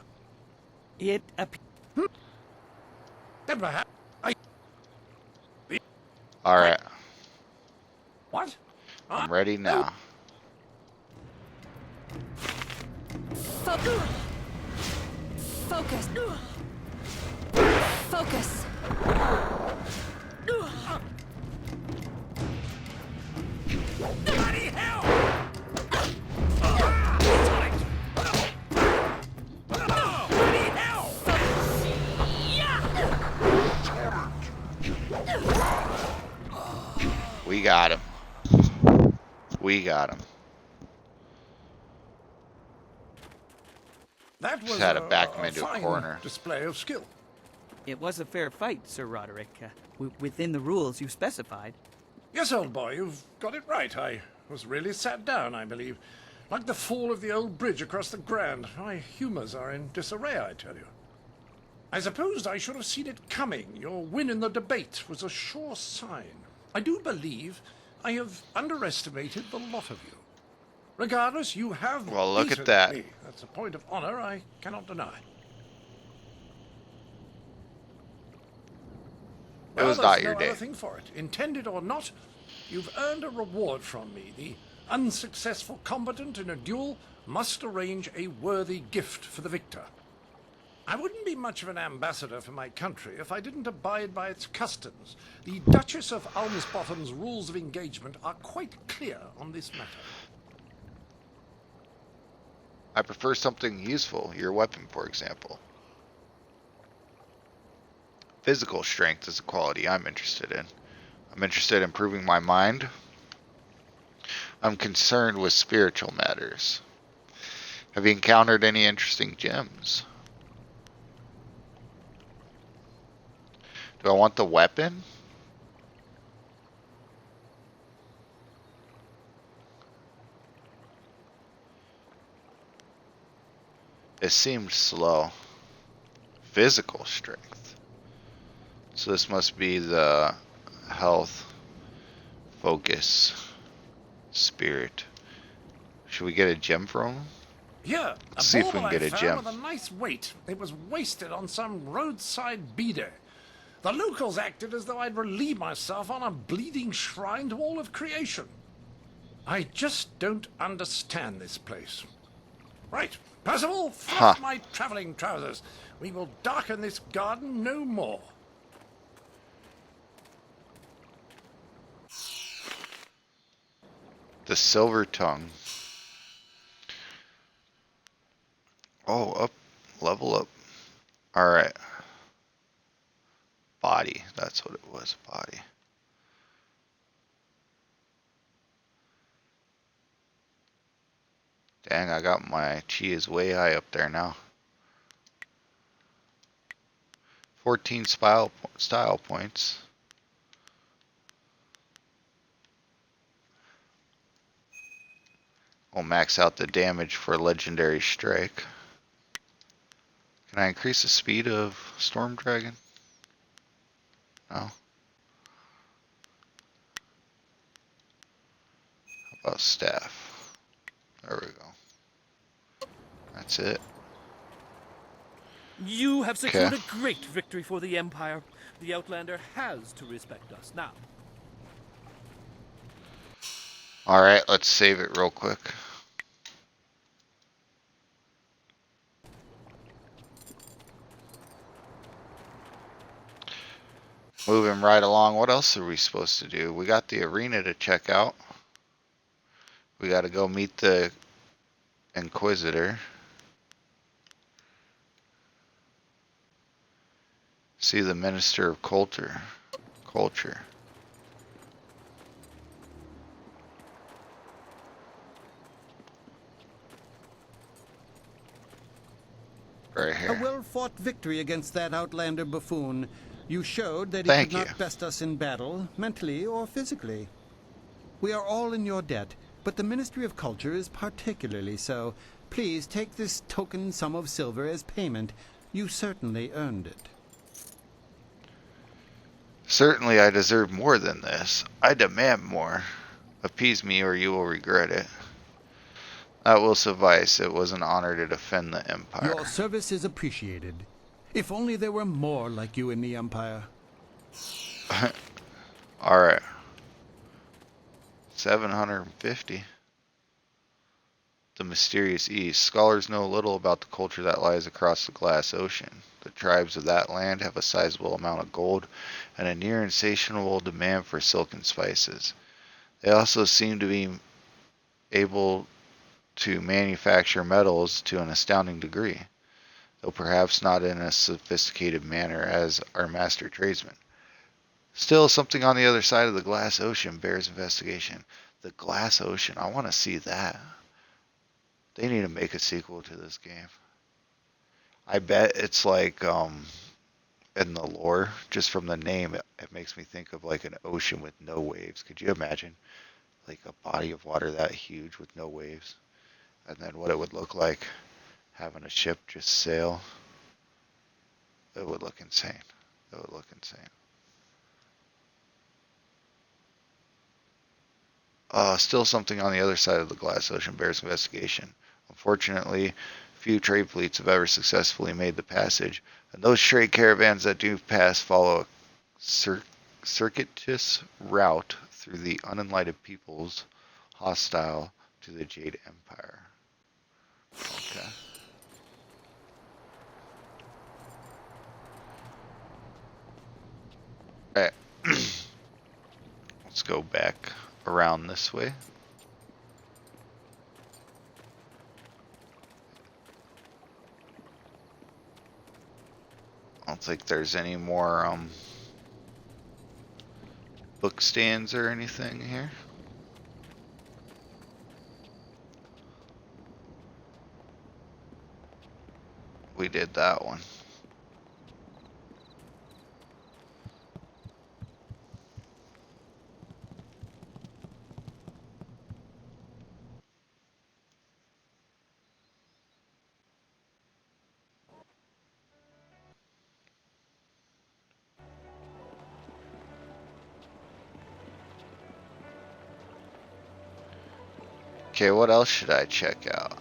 It Then perhaps I... Alright, What? I'm ready now. Focus. Focus. Focus. Bloody hell! Bloody hell! We got him. We got him. That was Just had to back him into a fine corner. display of skill. It was a fair fight, Sir Roderick. Within the rules you specified. Yes, old boy, you've got it right. I was really sat down, I believe. Like the fall of the old bridge across the Grand. My humours are in disarray, I tell you. I suppose I should have seen it coming. Your win in the debate was a sure sign. I do believe I have underestimated the lot of you. Regardless, you have Well, look beaten at that. me. That's a point of honor I cannot deny. It was Well, not there's your no day. other thing for it. Intended or not, you've earned a reward from me. The unsuccessful combatant in a duel must arrange a worthy gift for the victor. I wouldn't be much of an ambassador for my country if I didn't abide by its customs. The Duchess of Almsbottom's rules of engagement are quite clear on this matter. I prefer something useful, your weapon, for example. Physical strength is a quality I'm interested in. I'm interested in improving my mind. I'm concerned with spiritual matters. Have you encountered any interesting gems? Do I want the weapon? It seemed slow. Physical strength. So this must be the health, focus, spirit. Should we get a gem from him? Here, Let's a see if we bauble can get I a found gem. with a nice weight. It was wasted on some roadside beater. The locals acted as though I'd relieve myself on a bleeding shrine to all of creation. I just don't understand this place. Right, Percival, fluff my traveling trousers. We will darken this garden no more. The silver tongue. Oh, up. Level up. Alright. Body. That's what it was. Body. Dang, I got my chi is way high up there now. 14 style points. We'll max out the damage for legendary strike. Can I increase the speed of Storm Dragon? No. How about staff? There we go. That's it. You have secured a great victory for the Empire. The Outlander has to respect us now. Alright, let's save it real quick. Moving right along, what else are we supposed to do? We got the arena to check out. We got to go meet the Inquisitor. See the Minister of Culture. Right here. A well-fought victory against that Outlander buffoon. You showed that he could not best us in battle, mentally or physically. We are all in your debt, but the Ministry of Culture is particularly so. Please take this token sum of silver as payment. You certainly earned it. Certainly I deserve more than this. I demand more. Appease me or you will regret it. That will suffice. It was an honor to defend the Empire. Your service is appreciated. If only there were more like you in the Empire. Alright. 750. The mysterious East. Scholars know little about the culture that lies across the Glass Ocean. The tribes of that land have a sizable amount of gold and a near insatiable demand for silken spices. They also seem to be able to manufacture metals to an astounding degree, though perhaps not in a sophisticated manner as our master tradesmen. Still, something on the other side of the Glass Ocean bears investigation. The Glass Ocean, I want to see that. They need to make a sequel to this game. I bet it's like, in the lore, just from the name, it makes me think of like an ocean with no waves. Could you imagine? Like a body of water that huge with no waves? And then what it would look like having a ship just sail. It would look insane. It would look insane. Still something on the other side of the glass ocean bears investigation. Unfortunately, few trade fleets have ever successfully made the passage, and those trade caravans that do pass follow a circuitous route through the unenlightened peoples hostile to the Jade Empire. Okay. Alright. Let's go back around this way. I don't think there's any more book stands or anything here. We did that one. Okay, what else should I check out?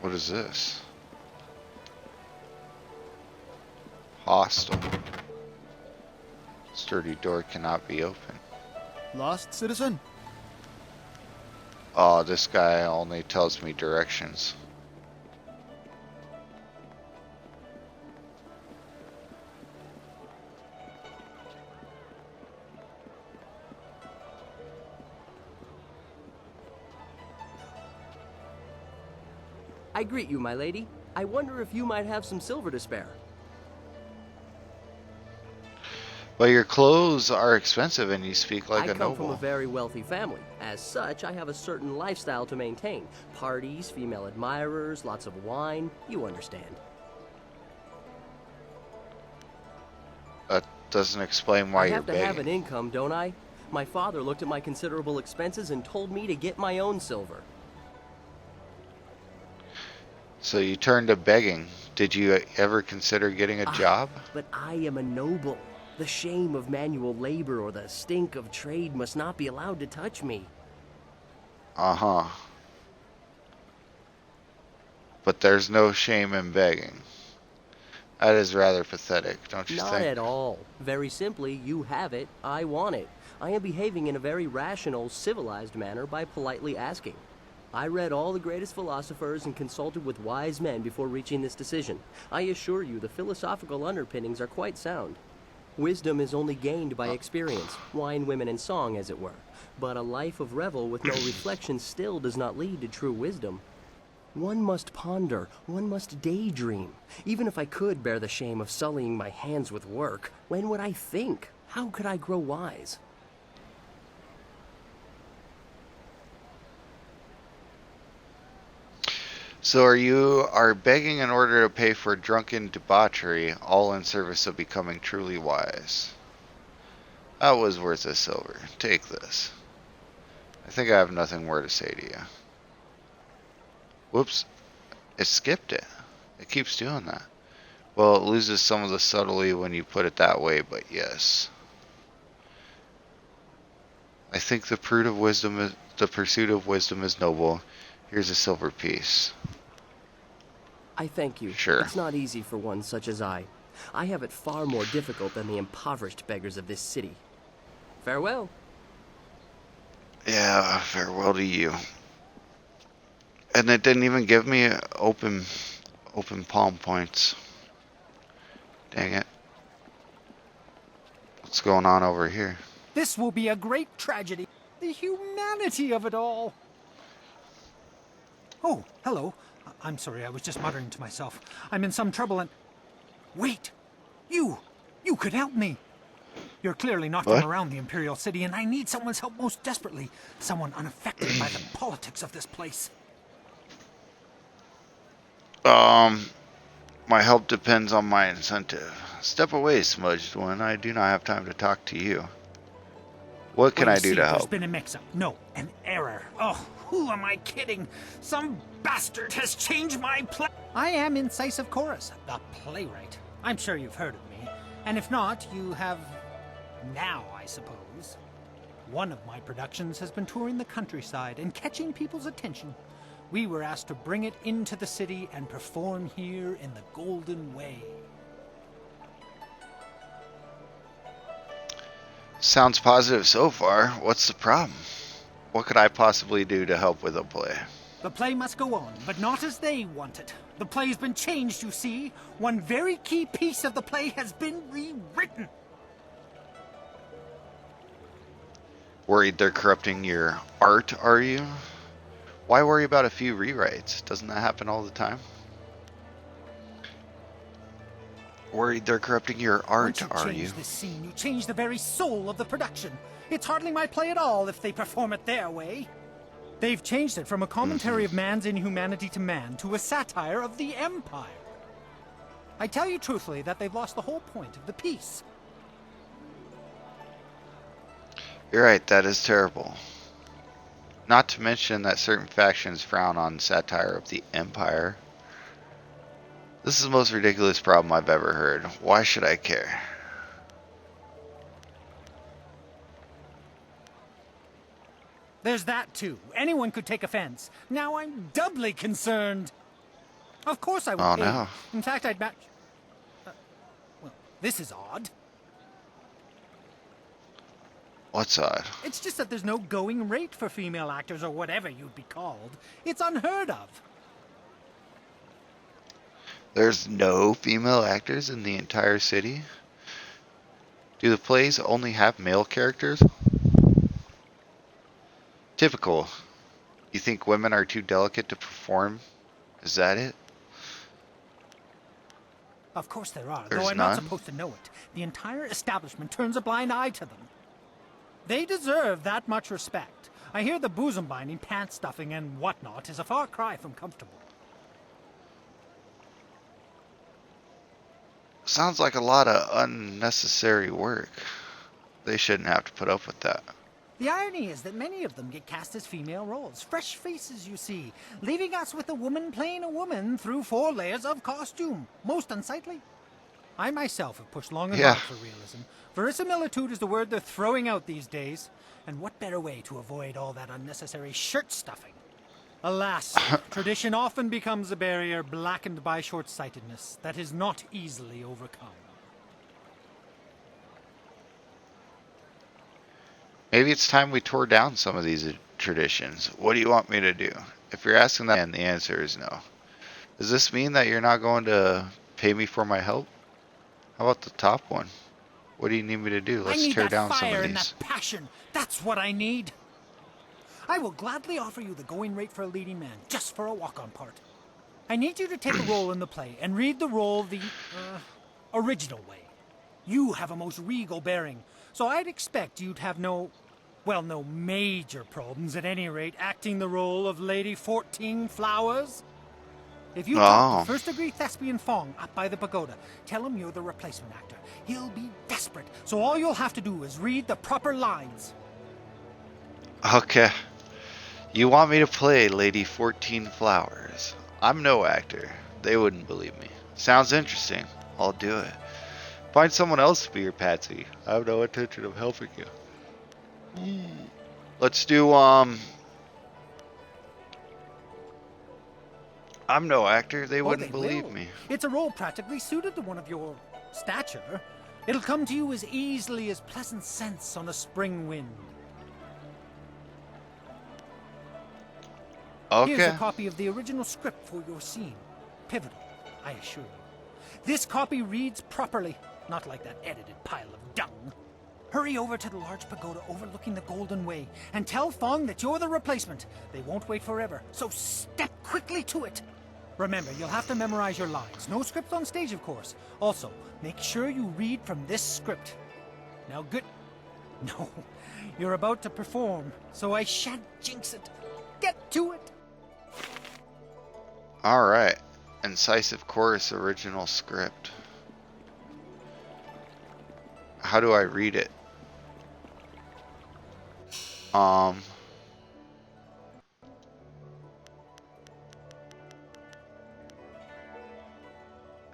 What is this? Hostile. Sturdy door cannot be opened. Lost, citizen? Oh, this guy only tells me directions. I greet you, my lady. I wonder if you might have some silver to spare. But your clothes are expensive and you speak like I a come from noble. a very wealthy family. As such, I have a certain lifestyle to maintain. Parties, female admirers, lots of wine. You understand. That doesn't explain why I you're have to begging. have an income, don't I? My father looked at my considerable expenses and told me to get my own silver. So you turned to begging. Did you ever consider getting a job? But I am a noble. The shame of manual labor or the stink of trade must not be allowed to touch me. Uh-huh. But there's no shame in begging. That is rather pathetic, don't you Not think? at all. Very simply, you have it, I want it. I am behaving in a very rational, civilized manner by politely asking. I read all the greatest philosophers and consulted with wise men before reaching this decision. I assure you the philosophical underpinnings are quite sound. Wisdom is only gained by experience, wine, women, and song, as it were. But a life of revel with no reflection still does not lead to true wisdom. One must ponder, one must daydream. Even if I could bear the shame of sullying my hands with work, when would I think? How could I grow wise? So are begging in order to pay for drunken debauchery, all in service of becoming truly wise. That was worth a silver. Take this. I think I have nothing more to say to you. Whoops. It skipped it. It keeps doing that. Well, it loses some of the subtlety when you put it that way, but yes. I think the pursuit of wisdom is noble. Here's a silver piece. I thank you. Sure. It's not easy for one such as I. I have it far more difficult than the impoverished beggars of this city. Farewell. Yeah, farewell to you. And it didn't even give me open palm points. Dang it. What's going on over here? This will be a great tragedy. The humanity of it all. Oh, hello. I'm sorry, I was just muttering to myself. I'm in some trouble and... Wait! You could help me! You're clearly not from around the Imperial City, and I need someone's help most desperately. Someone unaffected by the politics of this place. My help depends on my incentive. Step away, smudged one. I do not have time to talk to you. What can Well, I do see, to help? There's been a mix-up. No, an error. Oh, who am I kidding? Some bastard has changed my play. I am Incisive Chorus, the playwright. I'm sure you've heard of me. And if not, you have now, I suppose. One of my productions has been touring the countryside and catching people's attention. We were asked to bring it into the city and perform here in the Golden Way. Sounds positive so far. What's the problem? What could I possibly do to help with the play? The play must go on, but not as they want it. The play's been changed, you see. One very key piece of the play has been rewritten. Worried they're corrupting your art, are you? Why worry about a few rewrites? Doesn't that happen all the time? Worried they're corrupting your art, are you? Change the scene, you change the very soul of the production. It's hardly my play at all if they perform it their way. They've changed it from a commentary of man's inhumanity to man to a satire of the Empire. I tell you truthfully that they've lost the whole point of the piece. You're right, that is terrible. Not to mention that certain factions frown on satire of the Empire. This is the most ridiculous problem I've ever heard. Why should I care? There's that too. Anyone could take offense. Now I'm doubly concerned. Of course I would pay. No. In fact, I'd match... well, this is odd. What's odd? It's just that there's no going rate for female actors or whatever you'd be called. It's unheard of. There's no female actors in the entire city? Do the plays only have male characters? Typical. You think women are too delicate to perform? Is that it? Of course there are, There's though I'm none? not supposed to know it. The entire establishment turns a blind eye to them. They deserve that much respect. I hear the bosom binding, pant stuffing, and whatnot is a far cry from comfortable. Sounds like a lot of unnecessary work. They shouldn't have to put up with that. The irony is that many of them get cast as female roles. Fresh faces, you see, leaving us with a woman playing a woman through 4 layers of costume. Most unsightly. I myself have pushed long and hard for realism. Verisimilitude is the word they're throwing out these days. And what better way to avoid all that unnecessary shirt stuffing? Alas, tradition often becomes a barrier blackened by short-sightedness that is not easily overcome. Maybe it's time we tore down some of these traditions. What do you want me to do? If you're asking that, and the answer is no. Does this mean that you're not going to pay me for my help? How about the top one? What do you need me to do? Let's tear down some of these. I need that fire and that passion. That's what I need. I will gladly offer you the going rate for a leading man, just for a walk-on part. I need you to take a role in the play and read the role the original way. You have a most regal bearing, so I'd expect you'd have no major problems at any rate acting the role of Lady 14 Flowers. If you talk to first-degree thespian Fong up by the pagoda, tell him you're the replacement actor. He'll be desperate, so all you'll have to do is read the proper lines. Okay. You want me to play Lady 14 Flowers? I'm no actor. They wouldn't believe me. Sounds interesting. I'll do it. Find someone else to be your patsy. I have no intention of helping you. Let's do, I'm no actor. They wouldn't believe me. It's a role practically suited to one of your stature. It'll come to you as easily as pleasant scents on a spring wind. Okay. Here's a copy of the original script for your scene. Pivotal, I assure you. This copy reads properly, not like that edited pile of dung. Hurry over to the large pagoda overlooking the Golden Way and tell Fong that you're the replacement. They won't wait forever, so step quickly to it. Remember, you'll have to memorize your lines. No script on stage, of course. Also, make sure you read from this script. Now, good... No, you're about to perform, so I shan't jinx it. Get to it! Alright. Incisive Chorus original script. How do I read it?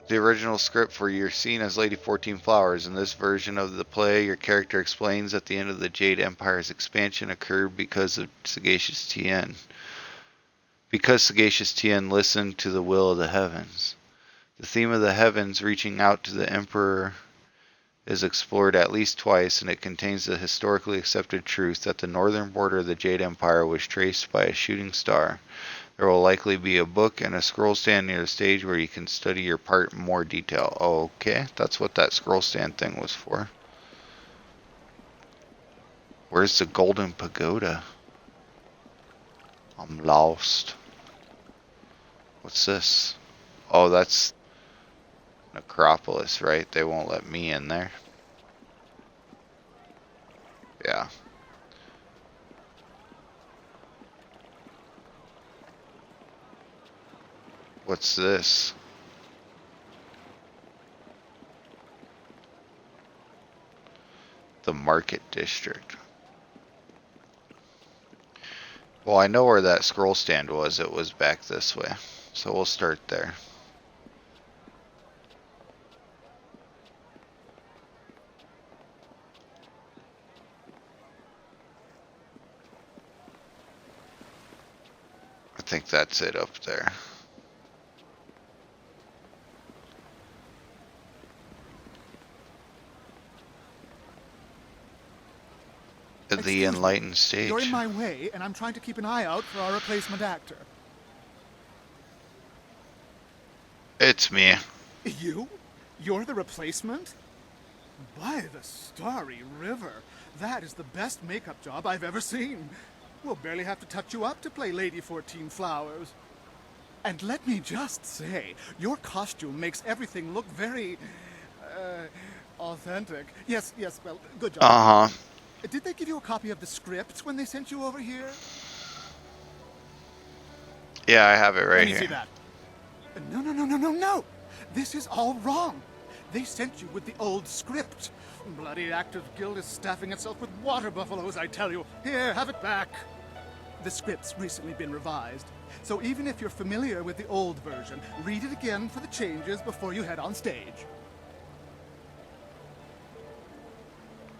The original script for You're Seen as Lady 14 Flowers. In this version of the play, your character explains that the end of the Jade Empire's expansion occurred because of Sagacious Tien. Because Sagacious Tien listened to the will of the heavens. The theme of the heavens reaching out to the Emperor is explored at least twice, and it contains the historically accepted truth that the northern border of the Jade Empire was traced by a shooting star. There will likely be a book and a scroll stand near the stage where you can study your part in more detail. Okay, that's what that scroll stand thing was for. Where's the Golden Pagoda? I'm lost. What's this? Oh, that's Necropolis, right? They won't let me in there. Yeah. What's this? The Market District. Well, I know where that scroll stand was. It was back this way. So we'll start there. I think that's it up there. The enlightened stage. You're in my way, and I'm trying to keep an eye out for our replacement actor. It's me. You? You're the replacement? By the starry river, that is the best makeup job I've ever seen. We'll barely have to touch you up to play Lady 14 Flowers. And let me just say, your costume makes everything look very, authentic. Yes, well, good job. Uh-huh. Did they give you a copy of the script when they sent you over here? Yeah, I have it right here. Let me see that. No. This is all wrong. They sent you with the old script. Bloody Actors Guild is staffing itself with water buffaloes, I tell you. Here, have it back. The script's recently been revised. So even if you're familiar with the old version, read it again for the changes before you head on stage.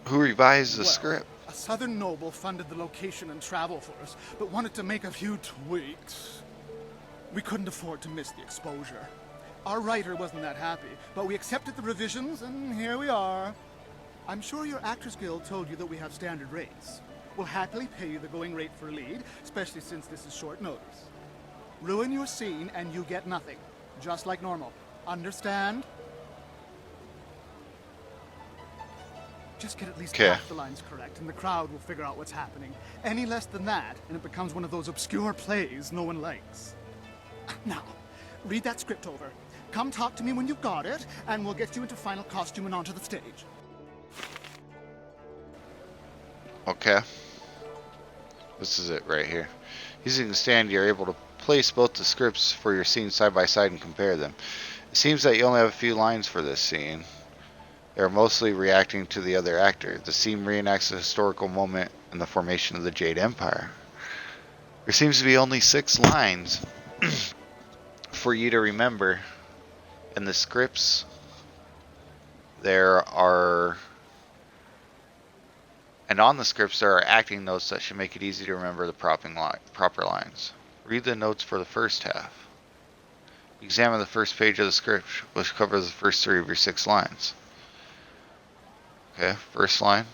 Who revised the script? A southern noble funded the location and travel for us, but wanted to make a few tweaks. We couldn't afford to miss the exposure. Our writer wasn't that happy, but we accepted the revisions, and here we are. I'm sure your Actors Guild told you that we have standard rates. We'll happily pay you the going rate for a lead, especially since this is short notice. Ruin your scene, and you get nothing. Just like normal. Understand? Just get at least half the lines correct, and the crowd will figure out what's happening. Any less than that, and it becomes one of those obscure plays no one likes. Now, read that script over. Come talk to me when you've got it, and we'll get you into final costume and onto the stage. Okay. This is it right here. Using the stand, you're able to place both the scripts for your scene side by side and compare them. It seems that you only have a few lines for this scene. They're mostly reacting to the other actor. The scene reenacts a historical moment in the formation of the Jade Empire. There seems to be only 6 lines for you to remember. In the scripts, there are... And on the scripts, there are acting notes that should make it easy to remember the proper lines. Read the notes for the first half. Examine the first page of the script, which covers the first 3 of your 6 lines. Okay, first line.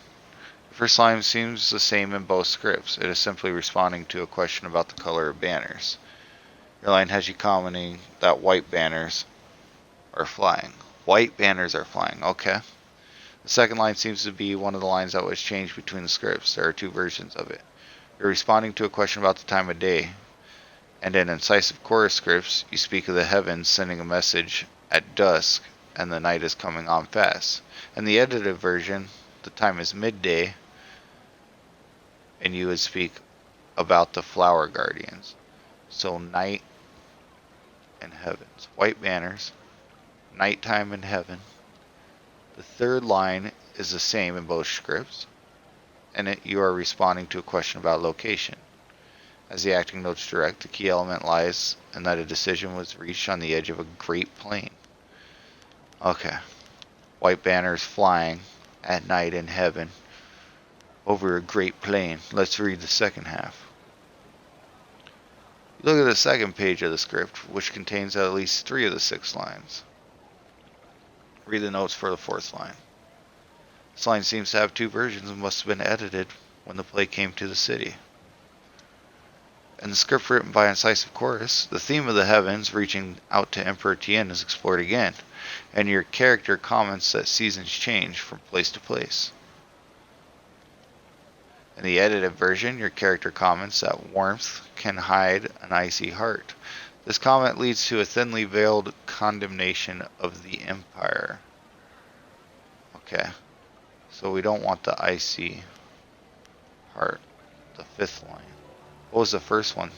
The first line seems the same in both scripts. It is simply responding to a question about the color of banners. Your line has you commenting that white banners are flying. White banners are flying, okay. The second line seems to be one of the lines that was changed between the scripts. There are 2 versions of it. You're responding to a question about the time of day. And in incisive chorus scripts, you speak of the heavens sending a message at dusk and the night is coming on fast. In the edited version, the time is midday, and you would speak about the flower guardians. So night and heavens. White banners, nighttime in heaven. The third line is the same in both scripts. you are responding to a question about location. As the acting notes direct, the key element lies in that a decision was reached on the edge of a great plain. Okay. White banners flying at night in heaven over a great plain. Let's read the second half. Look at the second page of the script, which contains at least 3 of the 6 lines. Read the notes for the 4th line. This line seems to have 2 versions and must have been edited when the play came to the city. In the script written by Incisive Chorus, the theme of the heavens reaching out to Emperor Tien is explored again, and your character comments that seasons change from place to place. In the edited version, your character comments that warmth can hide an icy heart. This comment leads to a thinly veiled condemnation of the Empire. Okay, so we don't want the icy heart. The 5th line. What was the first one?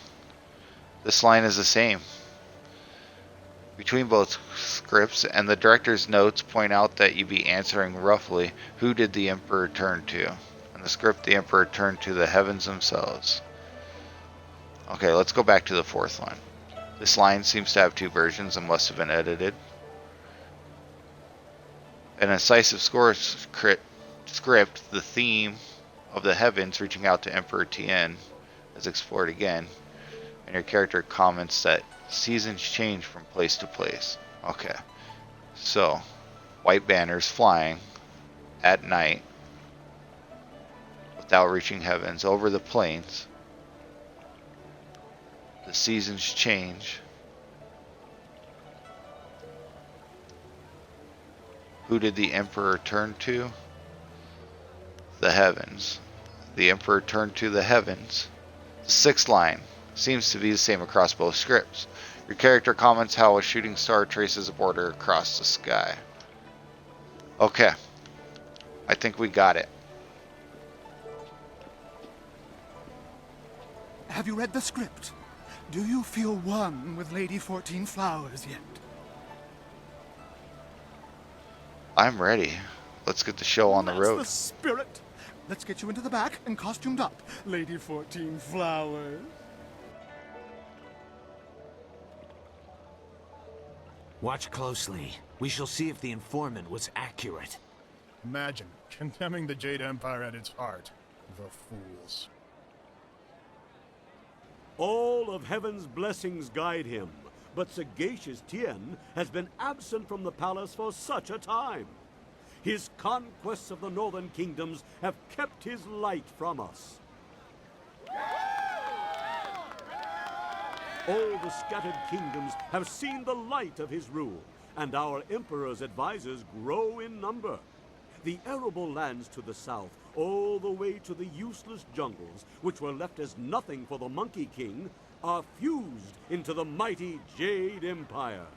This line is the same between both scripts, and the director's notes point out that you be answering roughly, who did the Emperor turn to? In the script, the Emperor turned to the heavens themselves. Okay, let's go back to the 4th line. This line seems to have 2 versions and must have been edited. In a Incisive script, the theme of the heavens reaching out to Emperor Tien is explored again, and your character comments that seasons change from place to place. Okay, so white banners flying at night without reaching heavens over the plains. The seasons change. Who did the Emperor turn to? The heavens. The Emperor turned to the heavens. The 6th line seems to be the same across both scripts. Your character comments how a shooting star traces a border across the sky. Okay. I think we got it. Have you read the script? Do you feel one with Lady 14 Flowers yet? I'm ready. Let's get the show on the road. That's the spirit. Let's get you into the back and costumed up, Lady 14 Flowers. Watch closely. We shall see if the informant was accurate. Imagine condemning the Jade Empire at its heart. The fools. All of heaven's blessings guide him, but Sagacist Tien has been absent from the palace for such a time. His conquests of the northern kingdoms have kept his light from us. All the scattered kingdoms have seen the light of his rule, and our emperor's advisors grow in number. The arable lands to the south, all the way to the useless jungles, which were left as nothing for the Monkey King, are fused into the mighty Jade Empire.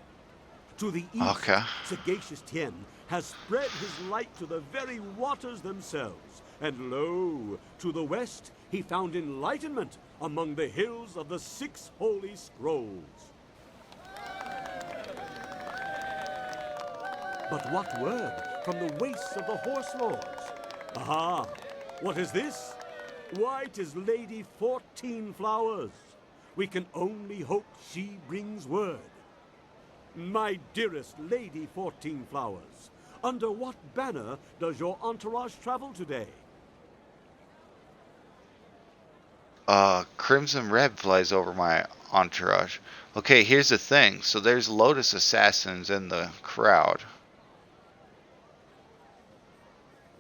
To the east, Sagacist Tien has spread his light to the very waters themselves, and lo, to the west he found enlightenment among the hills of the 6 holy scrolls. But what word from the wastes of the Horse Lords? Aha! What is this? Why, 'tis Lady 14 Flowers. We can only hope she brings word. My dearest Lady 14 Flowers, under what banner does your entourage travel today? Crimson Red flies over my entourage. Okay, here's the thing. So there's Lotus Assassins in the crowd.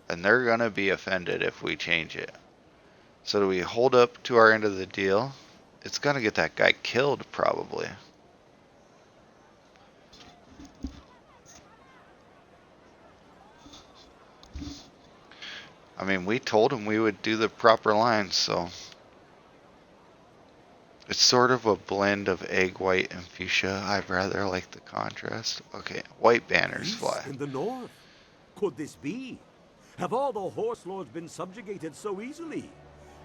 And they're gonna be offended if we change it. So do we hold up to our end of the deal? It's gonna get that guy killed, probably. I mean, we told him we would do the proper lines, so... It's sort of a blend of egg white and fuchsia. I rather like the contrast. Okay, white banners fly. In the north? Could this be? Have all the Horse Lords been subjugated so easily?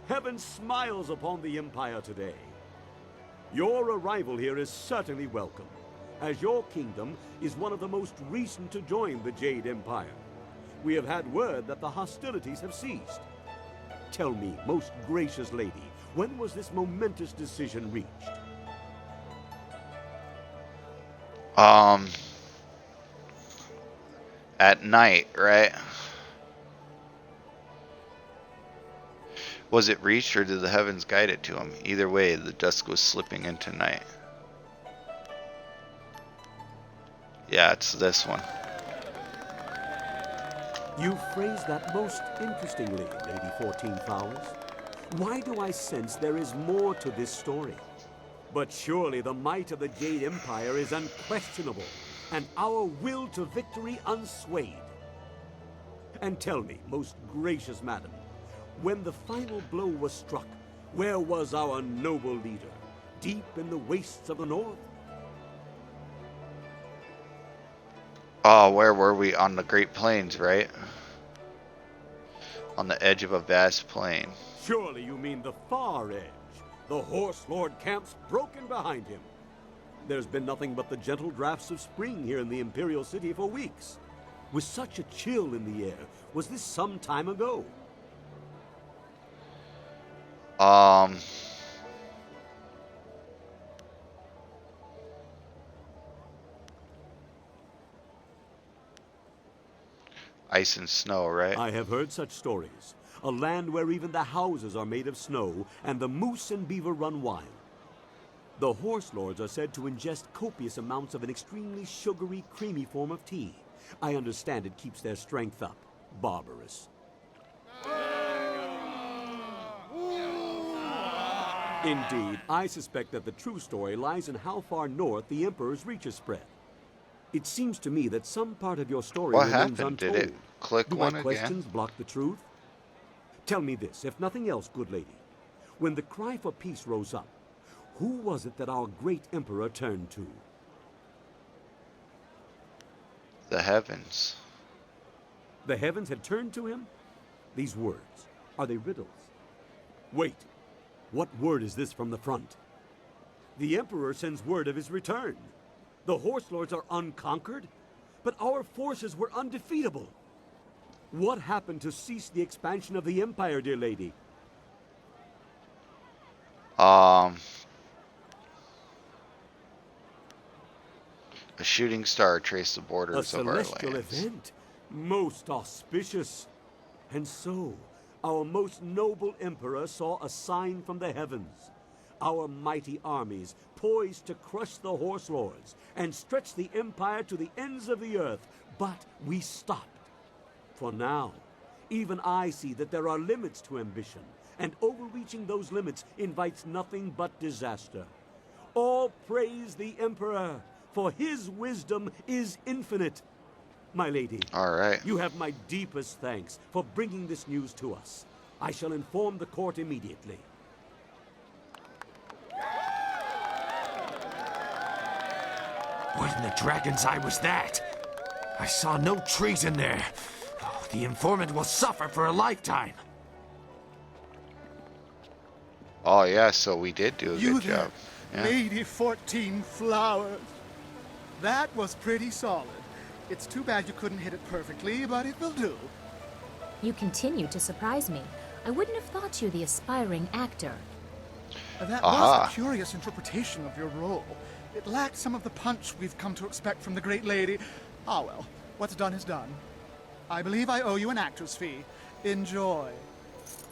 Heaven smiles upon the Empire today. Your arrival here is certainly welcome, as your kingdom is one of the most recent to join the Jade Empire. We have had word that the hostilities have ceased. Tell me, most gracious lady, when was this momentous decision reached? At night, right? Was it reached, or did the heavens guide it to him? Either way, the dusk was slipping into night. Yeah, it's this one. You phrased that most interestingly, Lady 14 Flowers. Why do I sense there is more to this story? But surely the might of the Jade Empire is unquestionable, and our will to victory unswayed. And tell me, most gracious madam, when the final blow was struck, where was our noble leader? Deep in the wastes of the north? Oh, where were we? On the Great Plains, right? On the edge of a vast plain. Surely you mean the far edge. The Horse Lord camps broken behind him. There's been nothing but the gentle drafts of spring here in the Imperial City for weeks. With such a chill in the air, was this some time ago? Ice and snow, right? I have heard such stories. A land where even the houses are made of snow, and the moose and beaver run wild. The Horse Lords are said to ingest copious amounts of an extremely sugary, creamy form of tea. I understand it keeps their strength up. Barbarous. Indeed, I suspect that the true story lies in how far north the Emperor's reaches spread. It seems to me that some part of your story What remains happened? untold. Did it click Do one my again? questions block the truth? Tell me this, if nothing else, good lady. When the cry for peace rose up, who was it that our great Emperor turned to? The heavens. The heavens had turned to him? These words, are they riddles? Wait, what word is this from the front? The Emperor sends word of his return. The Horse Lords are unconquered, but our forces were undefeatable. What happened to cease the expansion of the Empire, dear lady? A shooting star traced the borders of our lands. A celestial event, most auspicious. And so, our most noble Emperor saw a sign from the heavens. Our mighty armies poised to crush the Horse Lords and stretch the Empire to the ends of the earth. But we stopped. For now, even I see that there are limits to ambition, and overreaching those limits invites nothing but disaster. All praise the Emperor, for his wisdom is infinite. My lady, all right. You have my deepest thanks for bringing this news to us. I shall inform the court immediately. What in the dragon's eye was that? I saw no treason there. Oh, the informant will suffer for a lifetime. Oh yeah, so we did do a good job. Yeah. Lady 14 Flowers. That was pretty solid. It's too bad you couldn't hit it perfectly, but it will do. You continue to surprise me. I wouldn't have thought you the aspiring actor. That was a curious interpretation of your role. It lacked some of the punch we've come to expect from the great lady. Ah well, what's done is done. I believe I owe you an actor's fee. Enjoy.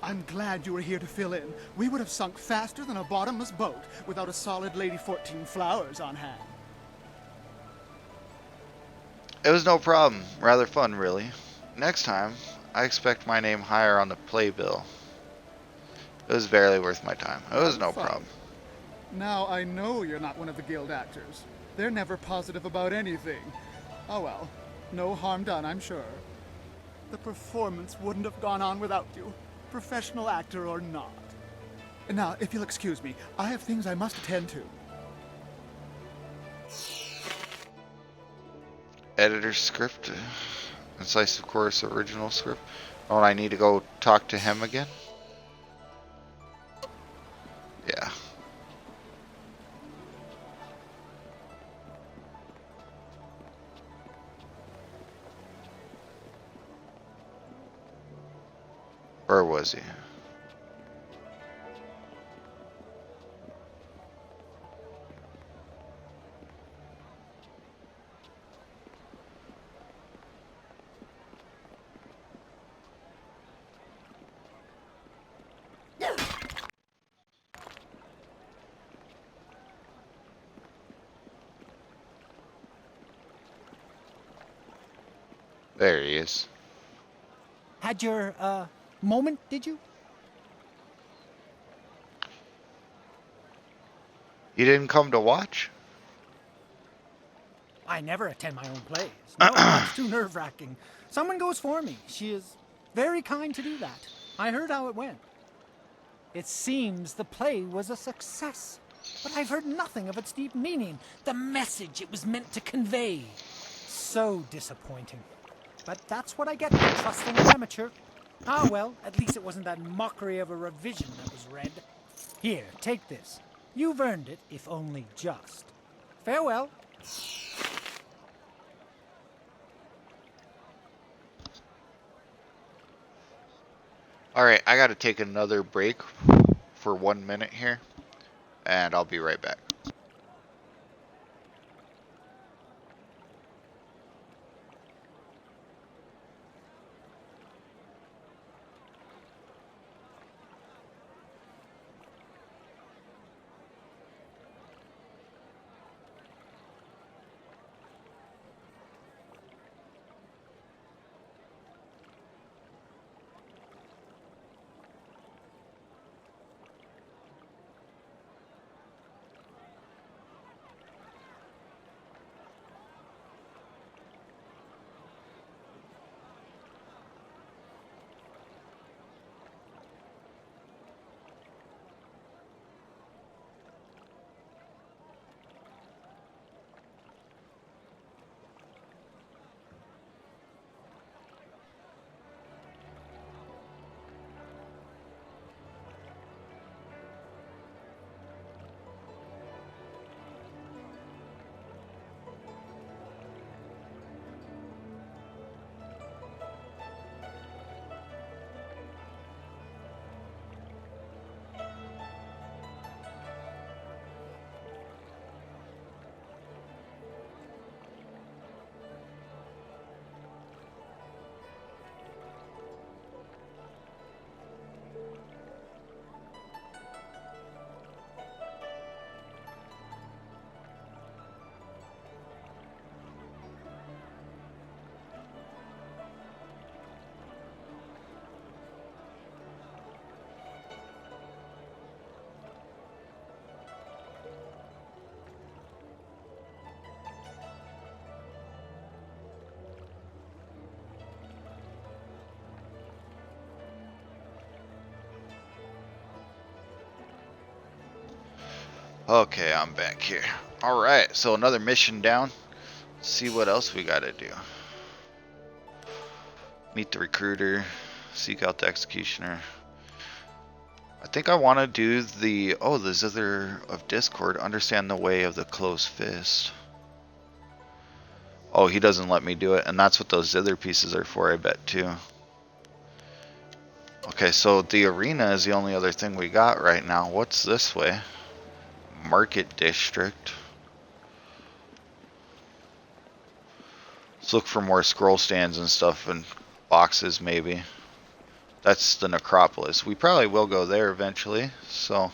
I'm glad you were here to fill in. We would have sunk faster than a bottomless boat without a solid Lady 14 Flowers on hand. It was no problem. Rather fun, really. Next time, I expect my name higher on the playbill. It was barely worth my time. It was no problem. Now I know you're not one of the guild actors. They're never positive about anything. Oh well, no harm done, I'm sure. The performance wouldn't have gone on without you, professional actor or not. Now, if you'll excuse me, I have things I must attend to. Editor's script. Incisive course, original script. Oh, I need to go talk to him again? Yeah. Where was he? There he is. Had your, moment, did you? You didn't come to watch? I never attend my own plays. No, that's too nerve-wracking. Someone goes for me. She is very kind to do that. I heard how it went. It seems the play was a success, but I've heard nothing of its deep meaning, the message it was meant to convey. So disappointing. But that's what I get for trusting an amateur. Ah well, at least it wasn't that mockery of a revision that was read. Here, take this. You've earned it, if only just. Farewell. Alright, I gotta take another break for 1 minute here, and I'll be right back. Okay, I'm back here. Alright, so another mission down. Let's see what else we gotta do. Meet the recruiter. Seek out the executioner. I think I want to do the Zither of Discord. Understand the way of the closed fist. Oh, he doesn't let me do it. And that's what those Zither pieces are for, I bet, too. Okay, so the arena is the only other thing we got right now. What's this way? Market District. Let's look for more scroll stands and stuff and boxes maybe. That's the necropolis. We probably will go there eventually, so.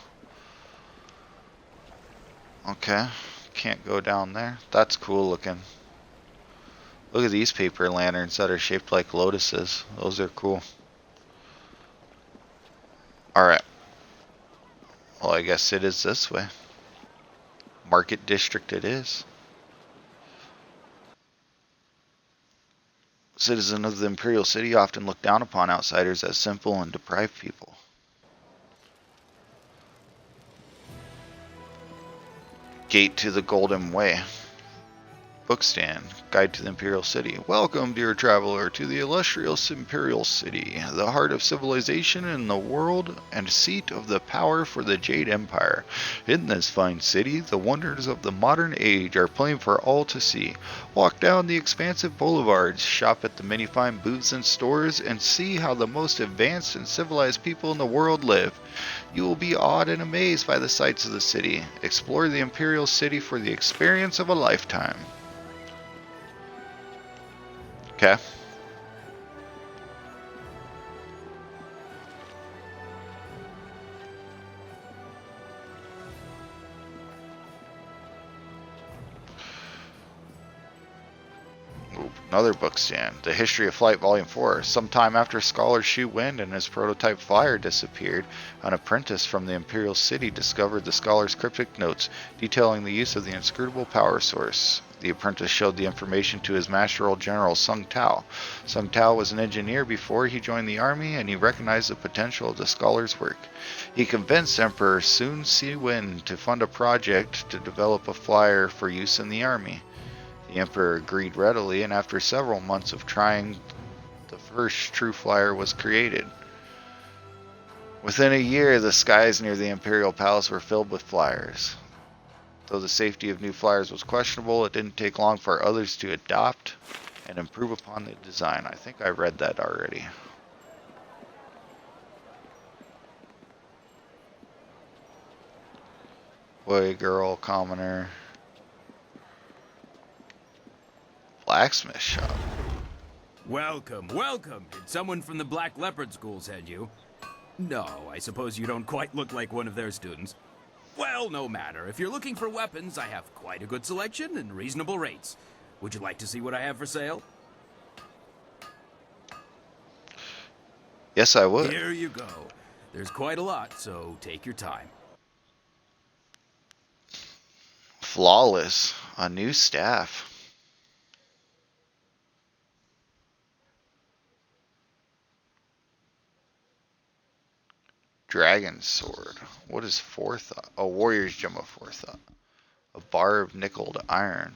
Okay, can't go down there. That's cool looking. Look at these paper lanterns that are shaped like lotuses. Those are cool. Alright. Well, I guess it is this way. Market District it is. Citizens of the Imperial City often look down upon outsiders as simple and deprived people. Gate to the Golden Way. Bookstand. Guide to the Imperial City. Welcome, dear traveler, to the illustrious Imperial City, the heart of civilization in the world and seat of the power for the Jade Empire. In this fine city, the wonders of the modern age are plain for all to see. Walk down the expansive boulevards, shop at the many fine booths and stores, and see how the most advanced and civilized people in the world live. You will be awed and amazed by the sights of the city. Explore the Imperial City for the experience of a lifetime. Okay. Another book stand. The History of Flight Volume 4. Sometime after Scholar Shu Wind and his prototype flyer disappeared, an apprentice from the Imperial City discovered the scholar's cryptic notes detailing the use of the inscrutable power source. The apprentice showed the information to his master old general, Sung Tao. Sung Tao was an engineer before he joined the army, and he recognized the potential of the scholar's work. He convinced Emperor Sun Si Wen to fund a project to develop a flyer for use in the army. The Emperor agreed readily, and after several months of trying, the first true flyer was created. Within a year, the skies near the Imperial Palace were filled with flyers. Though the safety of new flyers was questionable, it didn't take long for others to adopt and improve upon the design. I think I read that already. Boy, girl, commoner. Blacksmith Shop. Welcome, welcome. Did someone from the Black Leopard School send you? No, I suppose you don't quite look like one of their students. Well, no matter. If you're looking for weapons, I have quite a good selection and reasonable rates. Would you like to see what I have for sale? Yes, I would. Here you go. There's quite a lot, so take your time. Flawless. A new staff. Dragon sword. What is forethought? A warrior's gem of forethought. A bar of nickeled iron.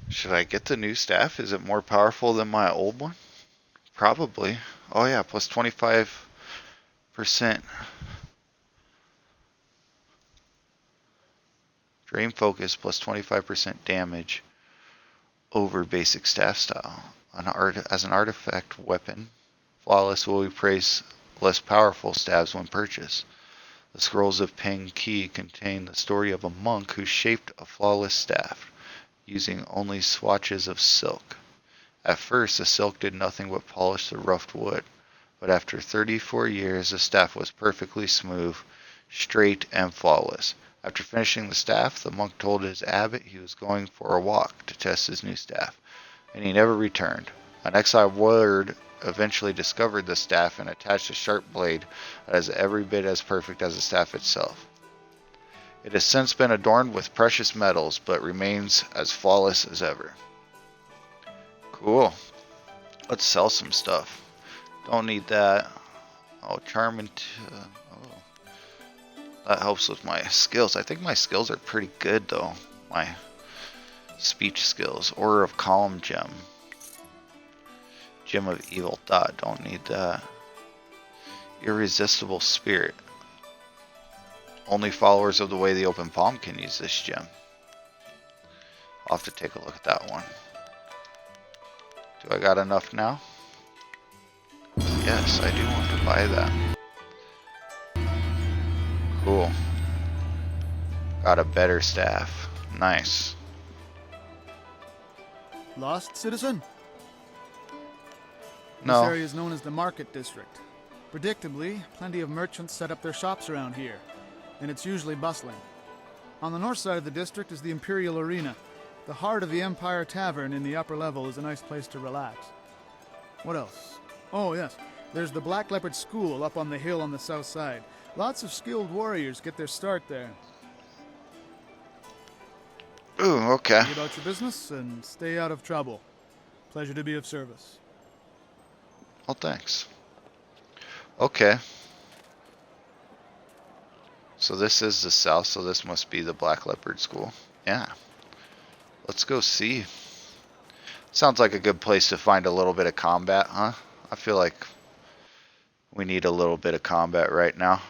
Should I get the new staff? Is it more powerful than my old one? Probably. Oh yeah, plus 25%. Drain focus plus 25% damage over basic staff style. As an artifact weapon, Flawless will replace less powerful staves when purchased. The scrolls of Peng Ki contain the story of a monk who shaped a flawless staff, using only swatches of silk. At first, the silk did nothing but polish the roughed wood, but after 34 years, the staff was perfectly smooth, straight, and flawless. After finishing the staff, the monk told his abbot he was going for a walk to test his new staff, and he never returned. An exiled warrior eventually discovered the staff and attached a sharp blade that is every bit as perfect as the staff itself. It has since been adorned with precious metals, but remains as flawless as ever. Cool. Let's sell some stuff. Don't need that. Oh, charm and... that helps with my skills. I think my skills are pretty good, though. My speech skills. Order of Column Gem. Gem of Evil Thought. Don't need that. Irresistible Spirit. Only followers of the Way of the Open Palm can use this gem. I'll have to take a look at that one. Do I got enough now? Yes, I do want to buy that. Cool. Got a better staff. Nice. Lost, citizen? No. This area is known as the Market District. Predictably, plenty of merchants set up their shops around here, and it's usually bustling. On the north side of the district is the Imperial Arena. The heart of the Empire Tavern in the upper level is a nice place to relax. What else? Oh, yes. There's the Black Leopard School up on the hill on the south side. Lots of skilled warriors get their start there. Ooh, okay. See about your business and stay out of trouble. Pleasure to be of service. Well, thanks. Okay. So this is the south, so this must be the Black Leopard School. Yeah. Let's go see. Sounds like a good place to find a little bit of combat, huh? I feel like we need a little bit of combat right now.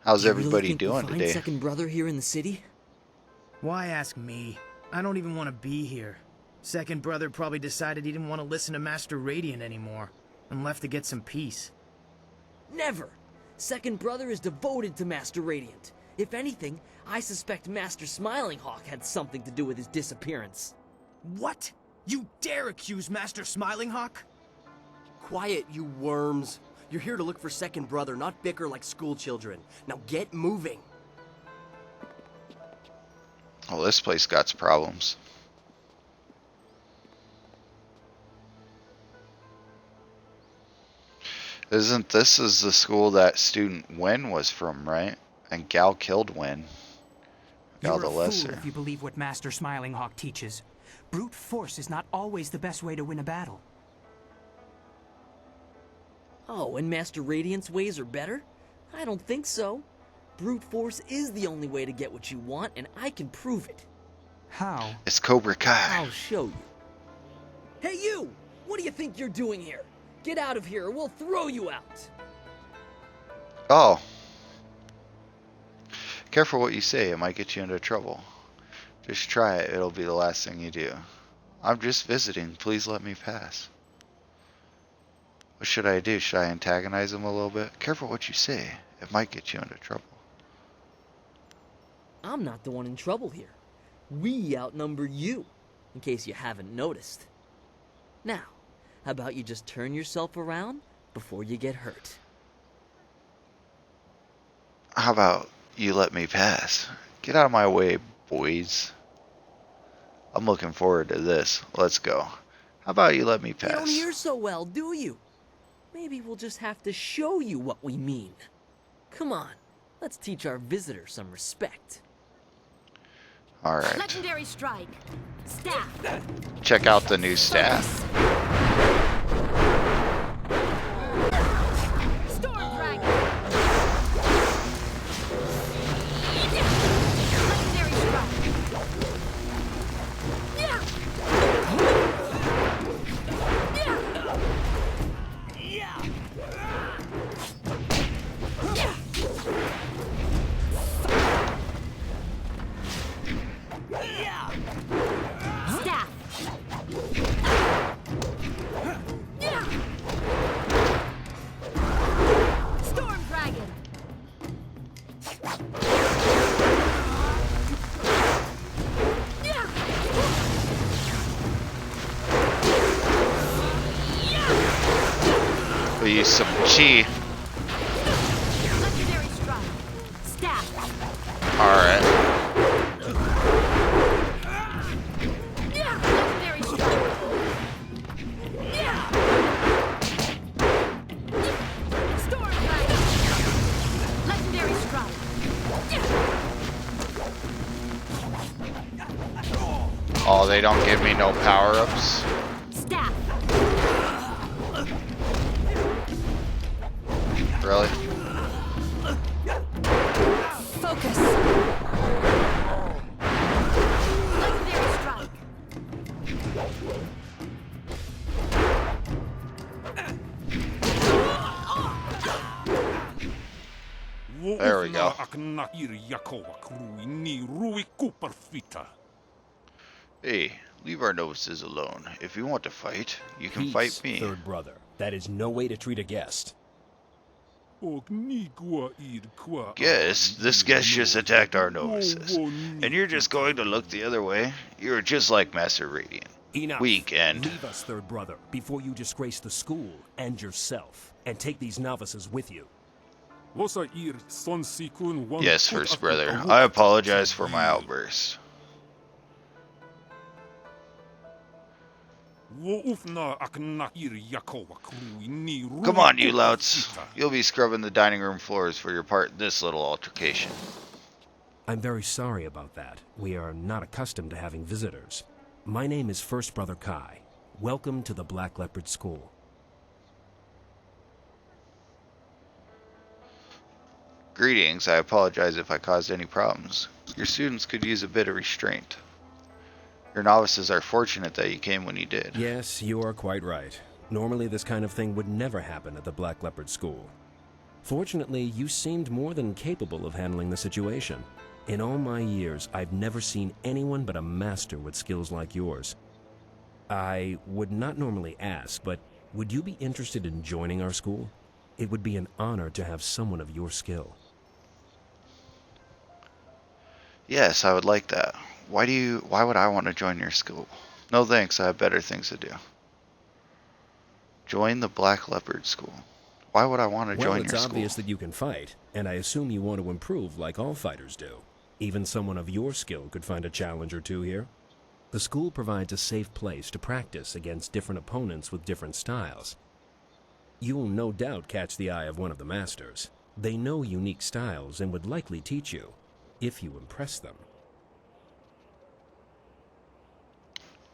How's everybody doing today? Second brother here in the city? Why ask me? I don't even want to be here. Second brother probably decided he didn't want to listen to Master Radiant anymore and left to get some peace. Never! Second brother is devoted to Master Radiant. If anything, I suspect Master Smiling Hawk had something to do with his disappearance. What? You dare accuse Master Smilinghawk? Quiet, you worms. You're here to look for second brother, not bicker like schoolchildren. Now get moving. Well, this place got problems. Isn't this is the school that student Wen was from, right? And Gal killed Wen. Gal the Lesser. Fool if you believe what Master Smilinghawk teaches. Brute force is not always the best way to win a battle. Oh, and Master Radiant's ways are better? I don't think so. Brute force is the only way to get what you want, and I can prove it. How? It's Cobra Kai. I'll show you. Hey, you! What do you think you're doing here? Get out of here, or we'll throw you out! Oh. Careful what you say, it might get you into trouble. Just try it, it'll be the last thing you do. I'm just visiting, please let me pass. What should I do? Should I antagonize him a little bit? Careful what you say, it might get you into trouble. I'm not the one in trouble here. We outnumber you, in case you haven't noticed. Now, how about you just turn yourself around before you get hurt? How about you let me pass? Get out of my way, boys. I'm looking forward to this. Let's go. How about you let me pass? You don't hear so well, do you? Maybe we'll just have to show you what we mean. Come on, let's teach our visitor some respect. Alright. Legendary strike. Staff. Check out the new staff. Storm Dragon. Legendary strike. Yeah. Staff. Storm Dragon. We'll use some chi. Legendary strike. Staff. Alright. Legendary strike. Storm Dragon. Legendary strike. Oh, they don't give me no power-ups? Staff. Really? Focus. Legendary strike. There we go. Hey, leave our novices alone. If you want to fight, you can Peace, fight me. third brother. That is no way to treat a guest. Guess this guest just attacked our novices, and you're just going to look the other way? You're just like Master Radiant. Enough. Weak and... Leave us, third brother, before you disgrace the school and yourself, and take these novices with you. Yes, first brother. I apologize for my outburst. Come on, you louts. You'll be scrubbing the dining room floors for your part in this little altercation. I'm very sorry about that. We are not accustomed to having visitors. My name is First Brother Kai. Welcome to the Black Leopard School. Greetings. I apologize if I caused any problems. Your students could use a bit of restraint. Your novices are fortunate that you came when you did. Yes, you are quite right. Normally this kind of thing would never happen at the Black Leopard School. Fortunately, you seemed more than capable of handling the situation. In all my years, I've never seen anyone but a master with skills like yours. I would not normally ask, but would you be interested in joining our school? It would be an honor to have someone of your skill. Yes, I would like that. Why would I want to join your school? No thanks, I have better things to do. Join the Black Leopard School. Why would I want to join your school? Well, it's obvious that you can fight, and I assume you want to improve like all fighters do. Even someone of your skill could find a challenge or two here. The school provides a safe place to practice against different opponents with different styles. You will no doubt catch the eye of one of the masters. They know unique styles and would likely teach you, if you impress them.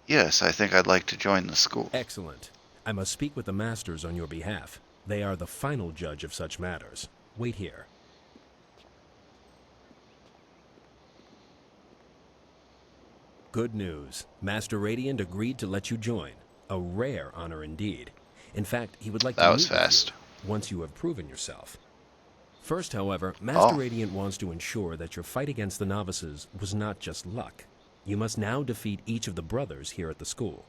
Yes, I think I'd like to join the school. Excellent. I must speak with the masters on your behalf. They are the final judge of such matters. Wait here. Good news. Master Radiant agreed to let you join. A rare honor indeed. In fact, he would like to meet with you once you have proven yourself. First, however, Master Radiant wants to ensure that your fight against the novices was not just luck. You must now defeat each of the brothers here at the school.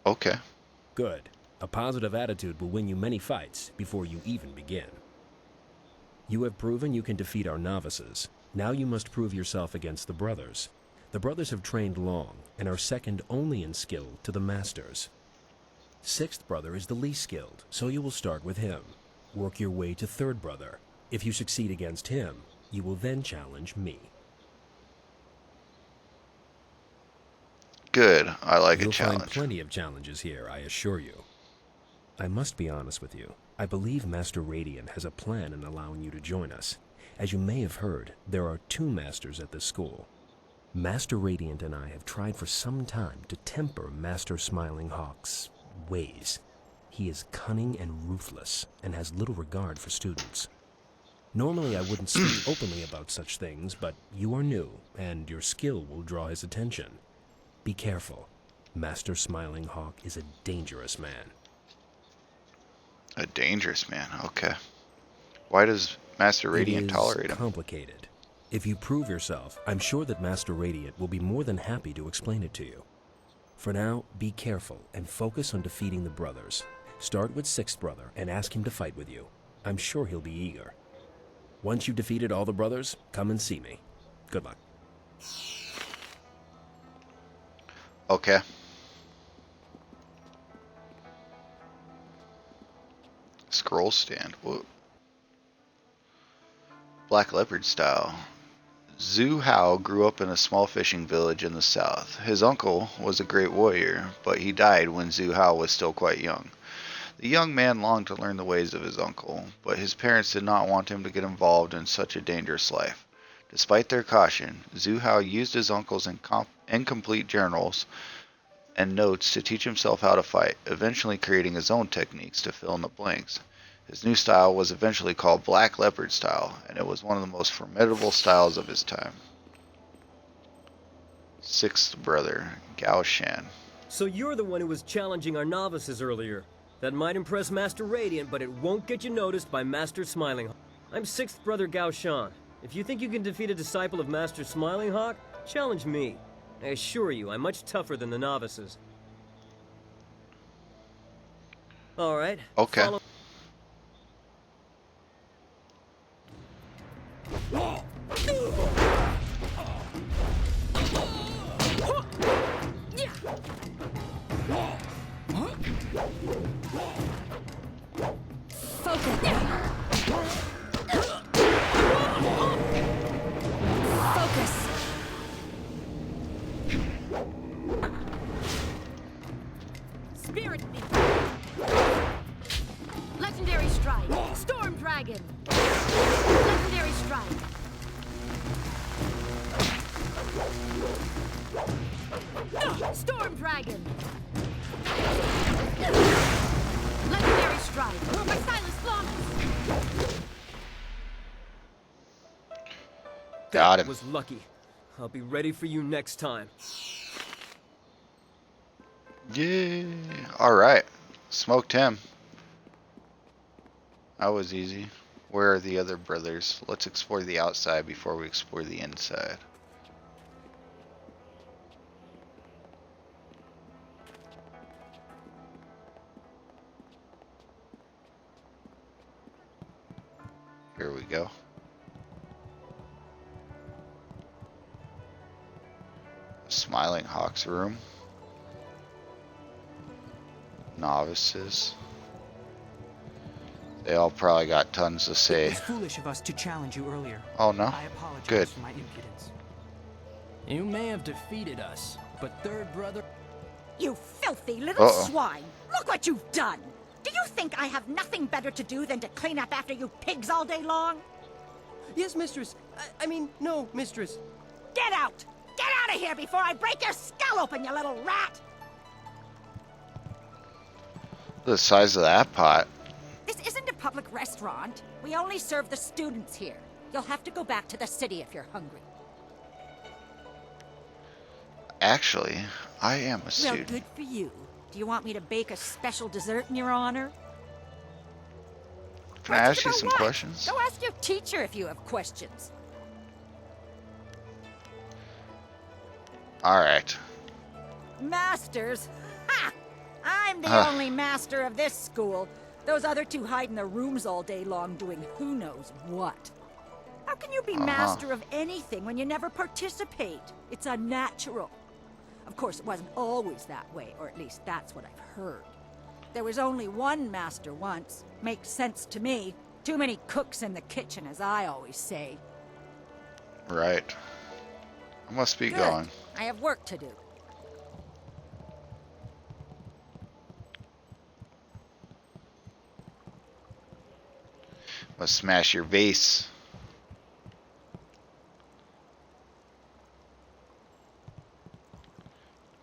Okay. Good. A positive attitude will win you many fights before you even begin. You have proven you can defeat our novices. Now you must prove yourself against the brothers. The brothers have trained long and are second only in skill to the masters. Sixth brother is the least skilled, so you will start with him. Work your way to third brother. If you succeed against him, you will then challenge me. Good. I like a You'll challenge. find plenty of challenges here, I assure you. I must be honest with you. I believe Master Radiant has a plan in allowing you to join us. As you may have heard, there are 2 masters at this school. Master Radiant and I have tried for some time to temper Master Smiling Hawk's ways. He is cunning and ruthless, and has little regard for students. Normally I wouldn't speak openly about such things, but you are new, and your skill will draw his attention. Be careful. Master Smiling Hawk is a dangerous man. A dangerous man, okay. Why does Master Radiant tolerate him? It is complicated. If you prove yourself, I'm sure that Master Radiant will be more than happy to explain it to you. For now, be careful and focus on defeating the brothers. Start with sixth brother and ask him to fight with you. I'm sure he'll be eager. Once you've defeated all the brothers, come and see me. Good luck. Okay. Scroll stand. Whoa. Black Leopard style. Zhu Hao grew up in a small fishing village in the south. His uncle was a great warrior, but he died when Zhu Hao was still quite young. The young man longed to learn the ways of his uncle, but his parents did not want him to get involved in such a dangerous life. Despite their caution, Zhu Hao used his uncle's incomplete journals and notes to teach himself how to fight, eventually creating his own techniques to fill in the blanks. His new style was eventually called Black Leopard style, and it was one of the most formidable styles of his time. Sixth brother, Gao Shan. So you're the one who was challenging our novices earlier. That might impress Master Radiant, but it won't get you noticed by Master Smiling Hawk. I'm sixth brother Gao Shan. If you think you can defeat a disciple of Master Smiling Hawk, challenge me. I assure you, I'm much tougher than the novices. All right. Okay. Spirit Thief. Legendary Strike. Storm Dragon. Legendary Strike. Storm Dragon. Legendary Strike. By Silas Flamus. Got him. That was lucky. I'll be ready for you next time. Yeah. Alright. Smoked him. That was easy. Where are the other brothers? Let's explore the outside before we explore the inside. Here we go. Smiling Hawk's room. Novices. They all probably got tons to say. It was foolish of us to challenge you earlier. Oh no? I apologize Good. for my impudence. You may have defeated us, but third brother... You filthy little Uh-oh. swine! Look what you've done! Do you think I have nothing better to do than to clean up after you pigs all day long? Yes, mistress. I mean, no, mistress. Get out! Get out of here before I break your skull open, you little rat! The size of that pot. This isn't a public restaurant. We only serve the students here. You'll have to go back to the city if you're hungry. Actually, I am a Well, student. good for you. Do you want me to bake a special dessert in your honor? Can I ask you some What? questions? Go ask your teacher if you have questions. Alright. Masters? Ha! I'm the Huh. only master of this school. Those other two hide in their rooms all day long doing who knows what. How can you be master of anything when you never participate? It's unnatural. Of course, it wasn't always that way, or at least that's what I've heard. There was only one master once. Makes sense to me. Too many cooks in the kitchen, as I always say. Right. I must be Good. going. I have work to do. Must smash your vase.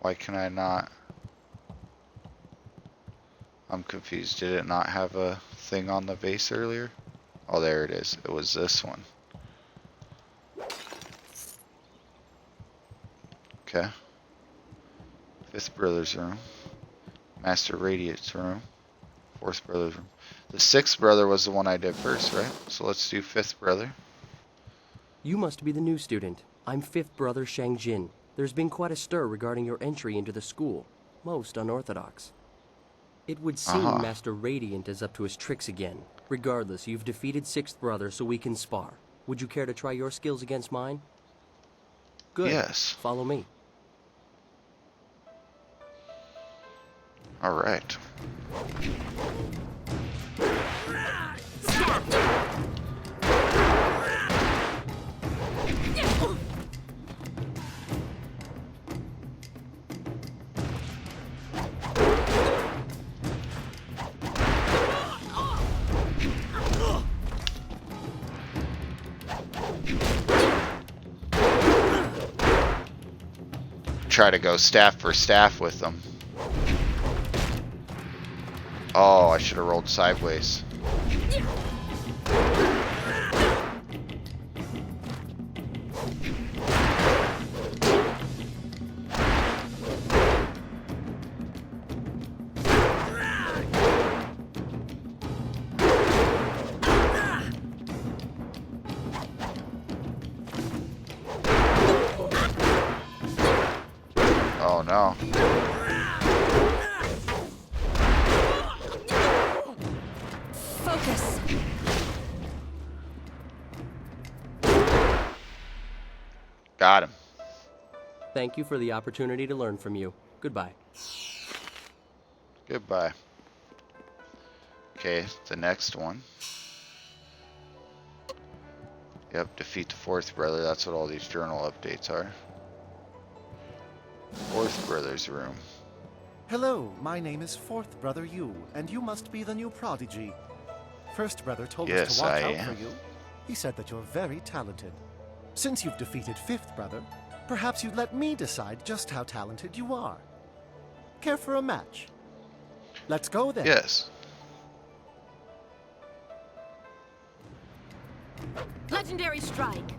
Why can I not? I'm confused. Did it not have a thing on the vase earlier? Oh, there it is. It was this one. Okay. Fifth brother's room. Master Radiant's room. Fourth brother's room. The sixth brother was the one I did first, right? So let's do fifth brother. You must be the new student. I'm fifth brother Shang Jin. There's been quite a stir regarding your entry into the school. Most unorthodox. It would seem Master Radiant is up to his tricks again. Regardless, you've defeated sixth brother, so we can spar. Would you care to try your skills against mine? Good. Yes. Follow me. All right. Try to go staff for staff with them. Oh, I should have rolled sideways. Oh no. Focus. Got him. Thank you for the opportunity to learn from you. Goodbye. Goodbye. Okay, the next one. Yep, defeat the fourth brother. That's what all these journal updates are. Fourth brother's room. Hello, my name is Fourth Brother Yu, and you must be the new prodigy. First Brother told us to watch out for you. He said that you're very talented. Since you've defeated Fifth Brother, perhaps you'd let me decide just how talented you are. Care for a match? Let's go then. Yes. Legendary strike.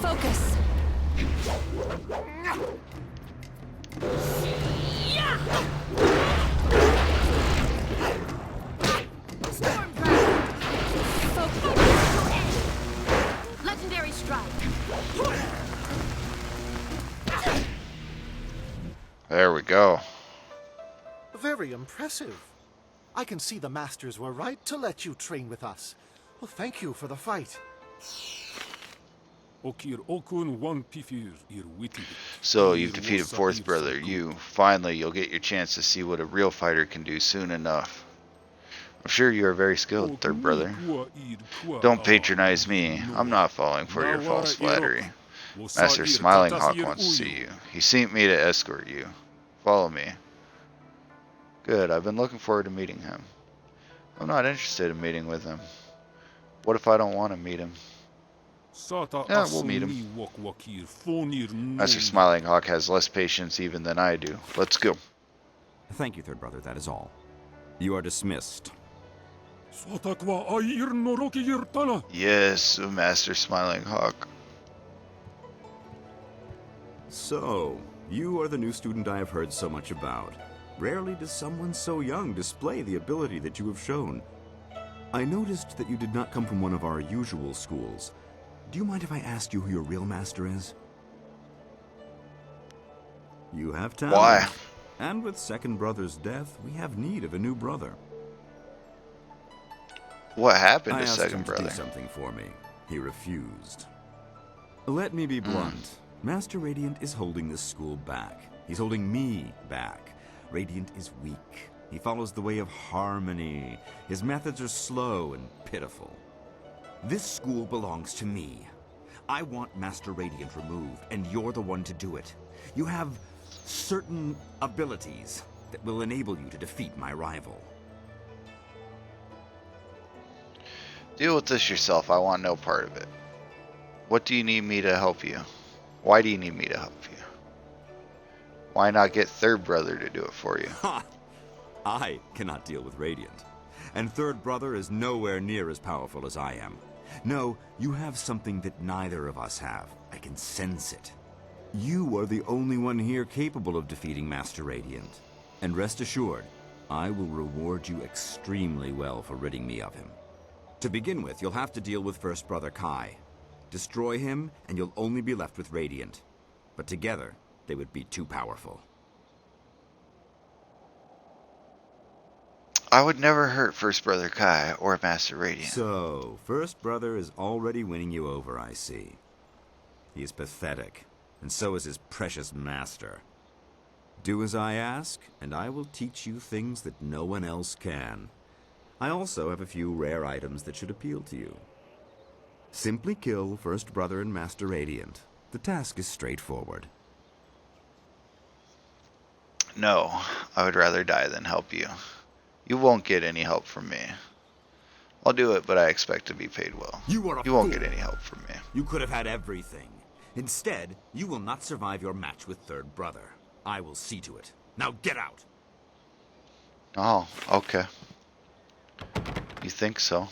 Focus. Storm blast. There we go. Very impressive. I can see the masters were right to let you train with us. Well, thank you for the fight. So you've defeated Fourth Brother. Finally, you'll get your chance to see what a real fighter can do soon enough. I'm sure you are very skilled, Third Brother. Don't patronize me. I'm not falling for your false flattery. Master Smiling Hawk wants to see you. He sent me to escort you. Follow me. Good, I've been looking forward to meeting him. I'm not interested in meeting with him. What if I don't want to meet him? Yeah, we'll meet him. Master Smiling Hawk has less patience even than I do. Let's go. Thank you, Third Brother, that is all. You are dismissed. Yes, Master Smiling Hawk. So, you are the new student I have heard so much about. Rarely does someone so young display the ability that you have shown. I noticed that you did not come from one of our usual schools. Do you mind if I asked you who your real master is? You have talent. Why? And with Second Brother's death, we have need of a new brother. What happened to I asked Second him Brother? To do something for me. He refused. Let me be blunt. Master Radiant is holding this school back. He's holding me back. Radiant is weak. He follows the way of harmony. His methods are slow and pitiful. This school belongs to me. I want Master Radiant removed, and you're the one to do it. You have certain abilities that will enable you to defeat my rival. Deal with this yourself. I want no part of it. What do you need me to help you? Why do you need me to help you? Why not get Third Brother to do it for you? Ha! I cannot deal with Radiant. And Third Brother is nowhere near as powerful as I am. No, you have something that neither of us have. I can sense it. You are the only one here capable of defeating Master Radiant. And rest assured, I will reward you extremely well for ridding me of him. To begin with, you'll have to deal with First Brother Kai. Destroy him, and you'll only be left with Radiant. But together, they would be too powerful. I would never hurt First Brother Kai or Master Radiant. So, First Brother is already winning you over, I see. He is pathetic, and so is his precious master. Do as I ask, and I will teach you things that no one else can. I also have a few rare items that should appeal to you. Simply kill First Brother and Master Radiant. The task is straightforward. No, I would rather die than help you. You won't get any help from me. I'll do it, but I expect to be paid well. You won't get any help from me. You could have had everything. Instead, you will not survive your match with Third Brother. I will see to it. Now get out! Oh, okay. You think so?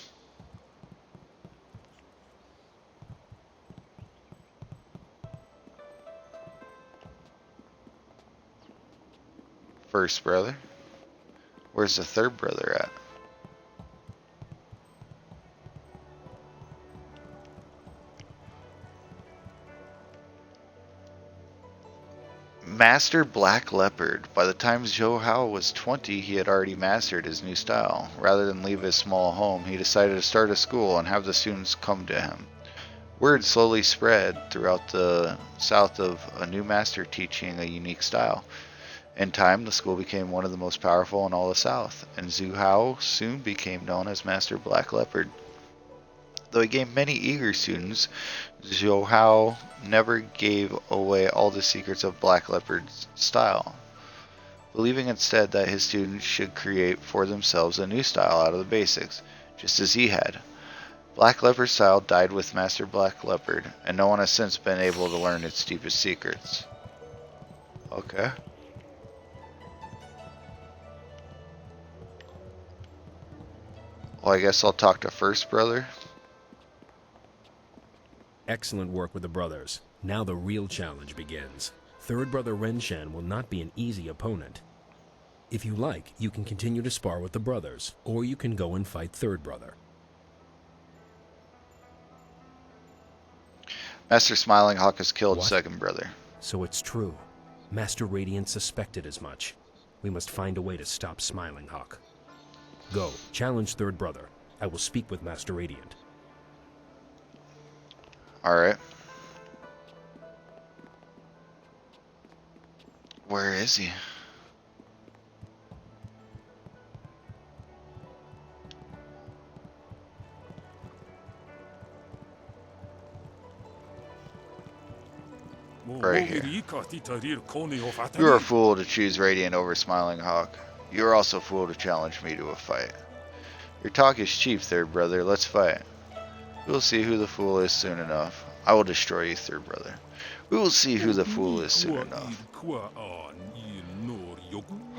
First Brother? Where's the Third Brother at? Master Black Leopard. By the time Zhou Hao was 20, he had already mastered his new style. Rather than leave his small home, he decided to start a school and have the students come to him. Word slowly spread throughout the south of a new master teaching a unique style. In time, the school became one of the most powerful in all the South, and Zhou Hao soon became known as Master Black Leopard. Though he gained many eager students, Zhou Hao never gave away all the secrets of Black Leopard's style, believing instead that his students should create for themselves a new style out of the basics, just as he had. Black Leopard's style died with Master Black Leopard, and no one has since been able to learn its deepest secrets. Okay. Well, I guess I'll talk to First Brother. Excellent work with the brothers. Now the real challenge begins. Third Brother Renshan will not be an easy opponent. If you like, you can continue to spar with the brothers, or you can go and fight Third Brother. Master Smiling Hawk has killed Second Brother. So it's true. Master Radiant suspected as much. We must find a way to stop Smiling Hawk. Go, challenge Third Brother. I will speak with Master Radiant. Alright. Where is he? Right here. You are a fool to choose Radiant over Smiling Hawk. You are also a fool to challenge me to a fight. Your talk is cheap, Third Brother. Let's fight. We will see who the fool is soon enough. I will destroy you, Third Brother. We will see who the fool is soon enough.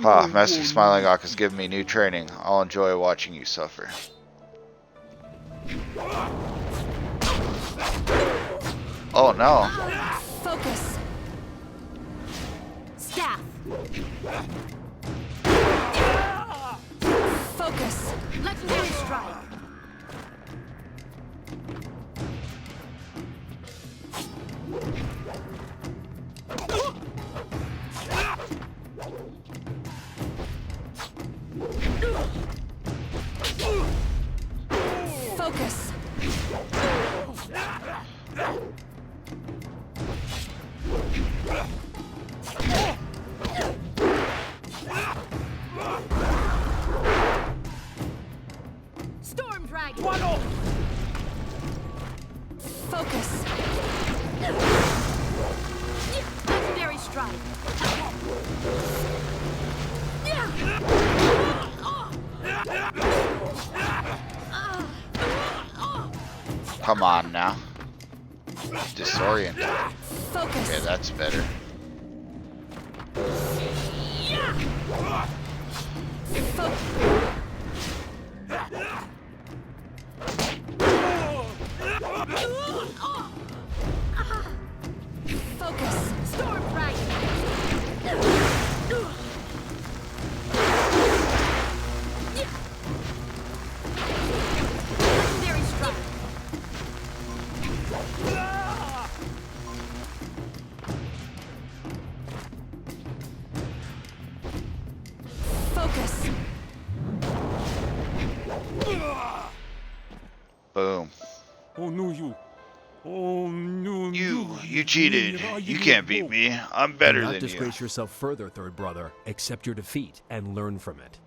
Ha, Master Smiling Hawk has given me new training. I'll enjoy watching you suffer. Oh no. Focus. Staff. Focus. Legendary strike. Focus. Storm Dragon. Focus. Legendary strike. Come on now. Disoriented. Focus. Okay, that's better. Focus. Storm Dragon. Legendary strike. Focus. Boom. Oh no, you. Oh no, You cheated. You can't beat me. I'm better Do not than you. disgrace yourself further, Third Brother. Accept your defeat and learn from it.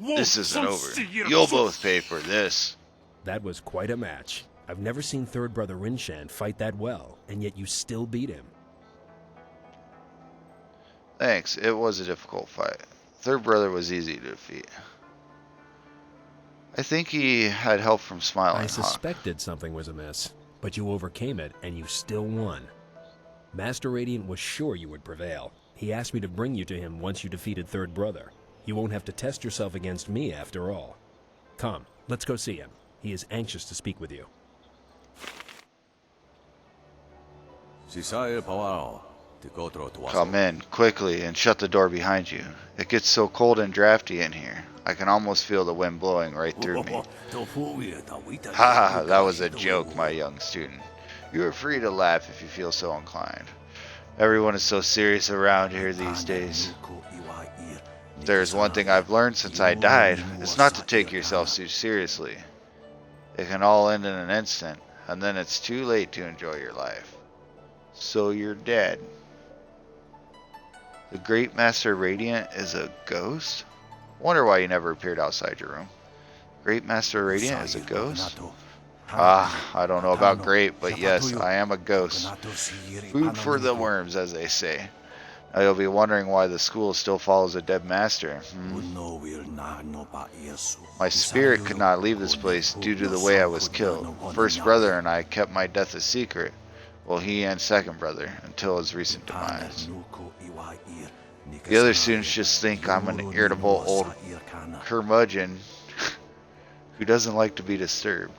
This isn't over. You'll both pay for this. That was quite a match. I've never seen Third Brother Rinshan fight that well, and yet you still beat him. Thanks. It was a difficult fight. Third Brother was easy to defeat. I think he had help from Smiling I Hawk. suspected something was amiss, but you overcame it and you still won. Master Radiant was sure you would prevail. He asked me to bring you to him once you defeated Third Brother. You won't have to test yourself against me after all. Come, let's go see him. He is anxious to speak with you. Come in, quickly, and shut the door behind you. It gets so cold and drafty in here. I can almost feel the wind blowing right through me. Ha, that was a joke, my young student. You are free to laugh if you feel so inclined. Everyone is so serious around here these days. If there is one thing I've learned since I died, it's not to take yourself too seriously. It can all end in an instant, and then it's too late to enjoy your life. So you're dead. The Great Master Radiant is a ghost? Wonder why you never appeared outside your room. Great Master Radiant is a ghost? I don't know about great, but yes, I am a ghost. Food for the worms, as they say. Now you'll be wondering why the school still follows a dead master. My spirit could not leave this place due to the way I was killed. First Brother and I kept my death a secret. Well, he and Second Brother, until his recent demise. The other students just think I'm an irritable old curmudgeon who doesn't like to be disturbed.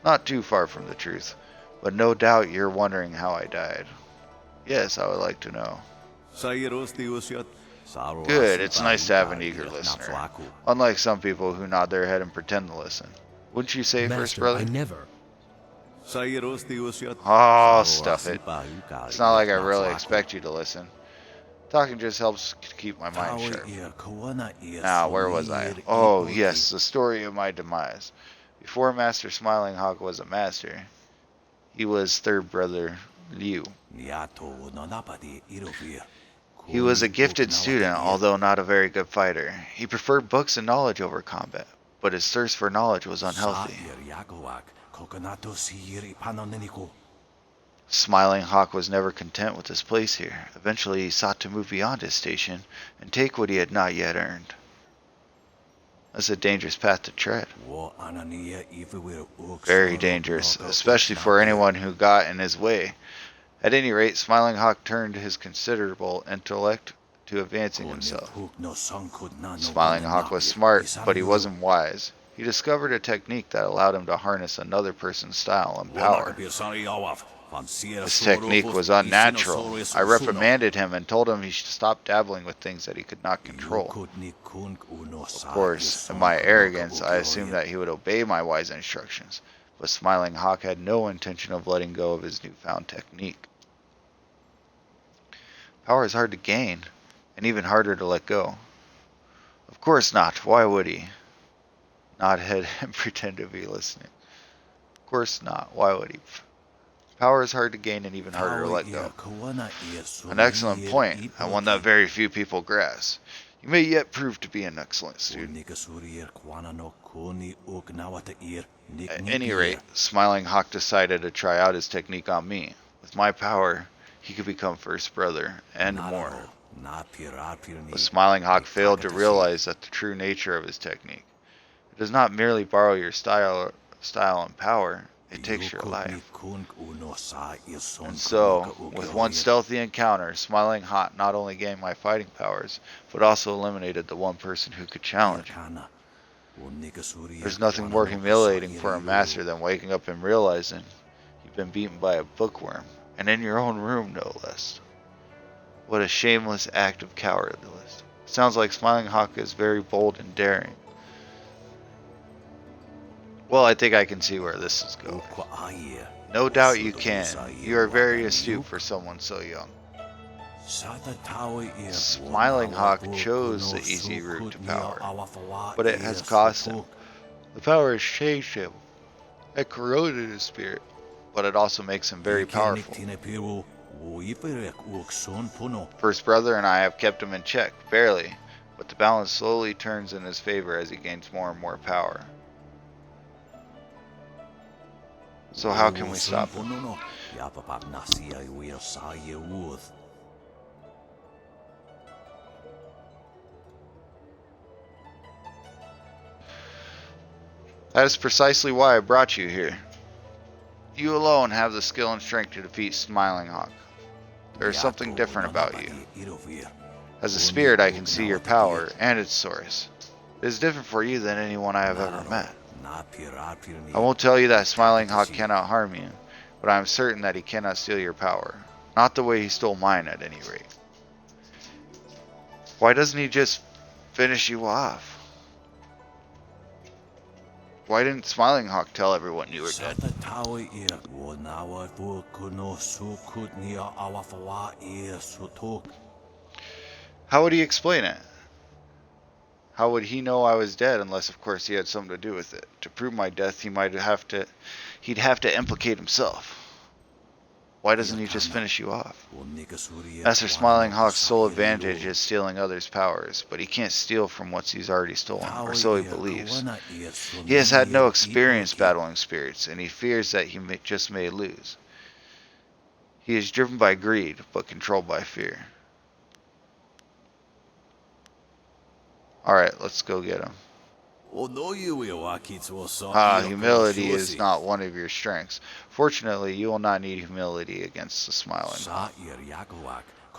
Not too far from the truth, but no doubt you're wondering how I died. Yes, I would like to know. Good, it's nice to have an eager listener. Unlike some people who nod their head and pretend to listen. Wouldn't you say, Master, First Brother? I never. Oh, stuff it. It's not like I really expect you to listen. Talking just helps keep my mind sharp. Now, where was I? Oh, yes, the story of my demise. Before Master Smiling Hawk was a master, he was third brother Liu. He was a gifted student, although not a very good fighter. He preferred books and knowledge over combat, but his thirst for knowledge was unhealthy. Smiling Hawk was never content with his place here. Eventually he sought to move beyond his station and take what he had not yet earned. That's a dangerous path to tread. Very dangerous, especially for anyone who got in his way. At any rate, Smiling Hawk turned his considerable intellect to advancing himself. Smiling Hawk was smart, but he wasn't wise. He discovered a technique that allowed him to harness another person's style and power. This technique was unnatural. I reprimanded him and told him he should stop dabbling with things that he could not control. Of course, in my arrogance, I assumed that he would obey my wise instructions, but Smiling Hawk had no intention of letting go of his newfound technique. Power is hard to gain, and even harder to let go. Of course not. Why would he? Nod head and pretend to be listening. Of course not. Why would he? Power is hard to gain and even harder to let go. An excellent point, and one that very few people grasp. You may yet prove to be an excellent student. At any rate, Smiling Hawk decided to try out his technique on me. With my power, he could become first brother, and more. But Smiling Hawk failed to realize that the true nature of his technique. It does not merely borrow your style and power, it takes your life. And so, with one stealthy encounter, Smiling Hawk not only gained my fighting powers, but also eliminated the one person who could challenge him. There's nothing more humiliating for a master than waking up and realizing you've been beaten by a bookworm, and in your own room, no less. What a shameless act of cowardice. Sounds like Smiling Hawk is very bold and daring. Well, I think I can see where this is going. No doubt you can. You are very astute for someone so young. Smiling Hawk chose the easy route to power, but it has cost him. The power has changed him. It corroded his spirit, but it also makes him very powerful. First brother and I have kept him in check, barely, but the balance slowly turns in his favor as he gains more and more power. So how can we stop him? That is precisely why I brought you here. You alone have the skill and strength to defeat Smiling Hawk. There is something different about you. As a spirit, I can see your power and its source. It is different for you than anyone I have ever met. I won't tell you that Smiling Hawk cannot harm you, but I am certain that he cannot steal your power. Not the way he stole mine, at any rate. Why doesn't he just finish you off? Why didn't Smiling Hawk tell everyone you were dead? How would he explain it? How would he know I was dead unless, of course, he had something to do with it? To prove my death, he'd have to implicate himself. Why doesn't he just finish you off? Master Smiling Hawk's sole advantage is stealing others' powers, but he can't steal from what he's already stolen, or so he believes. He has had no experience battling spirits, and he fears that he just may lose. He is driven by greed, but controlled by fear. Alright, let's go get him. Humility is not one of your strengths. Fortunately, you will not need humility against the Smiling Hawk.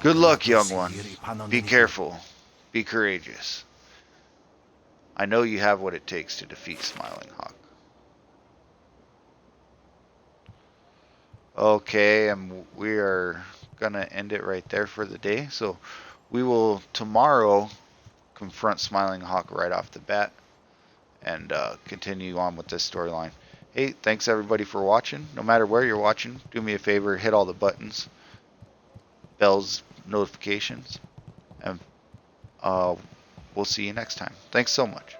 Good luck, young one. Be careful. Be courageous. I know you have what it takes to defeat Smiling Hawk. Okay, and we are gonna end it right there for the day. So we will tomorrow confront Smiling Hawk right off the bat and continue on with this storyline. Hey, thanks everybody for watching. No matter where you're watching, do me a favor, hit all the buttons, bells, notifications, and we'll see you next time. Thanks so much.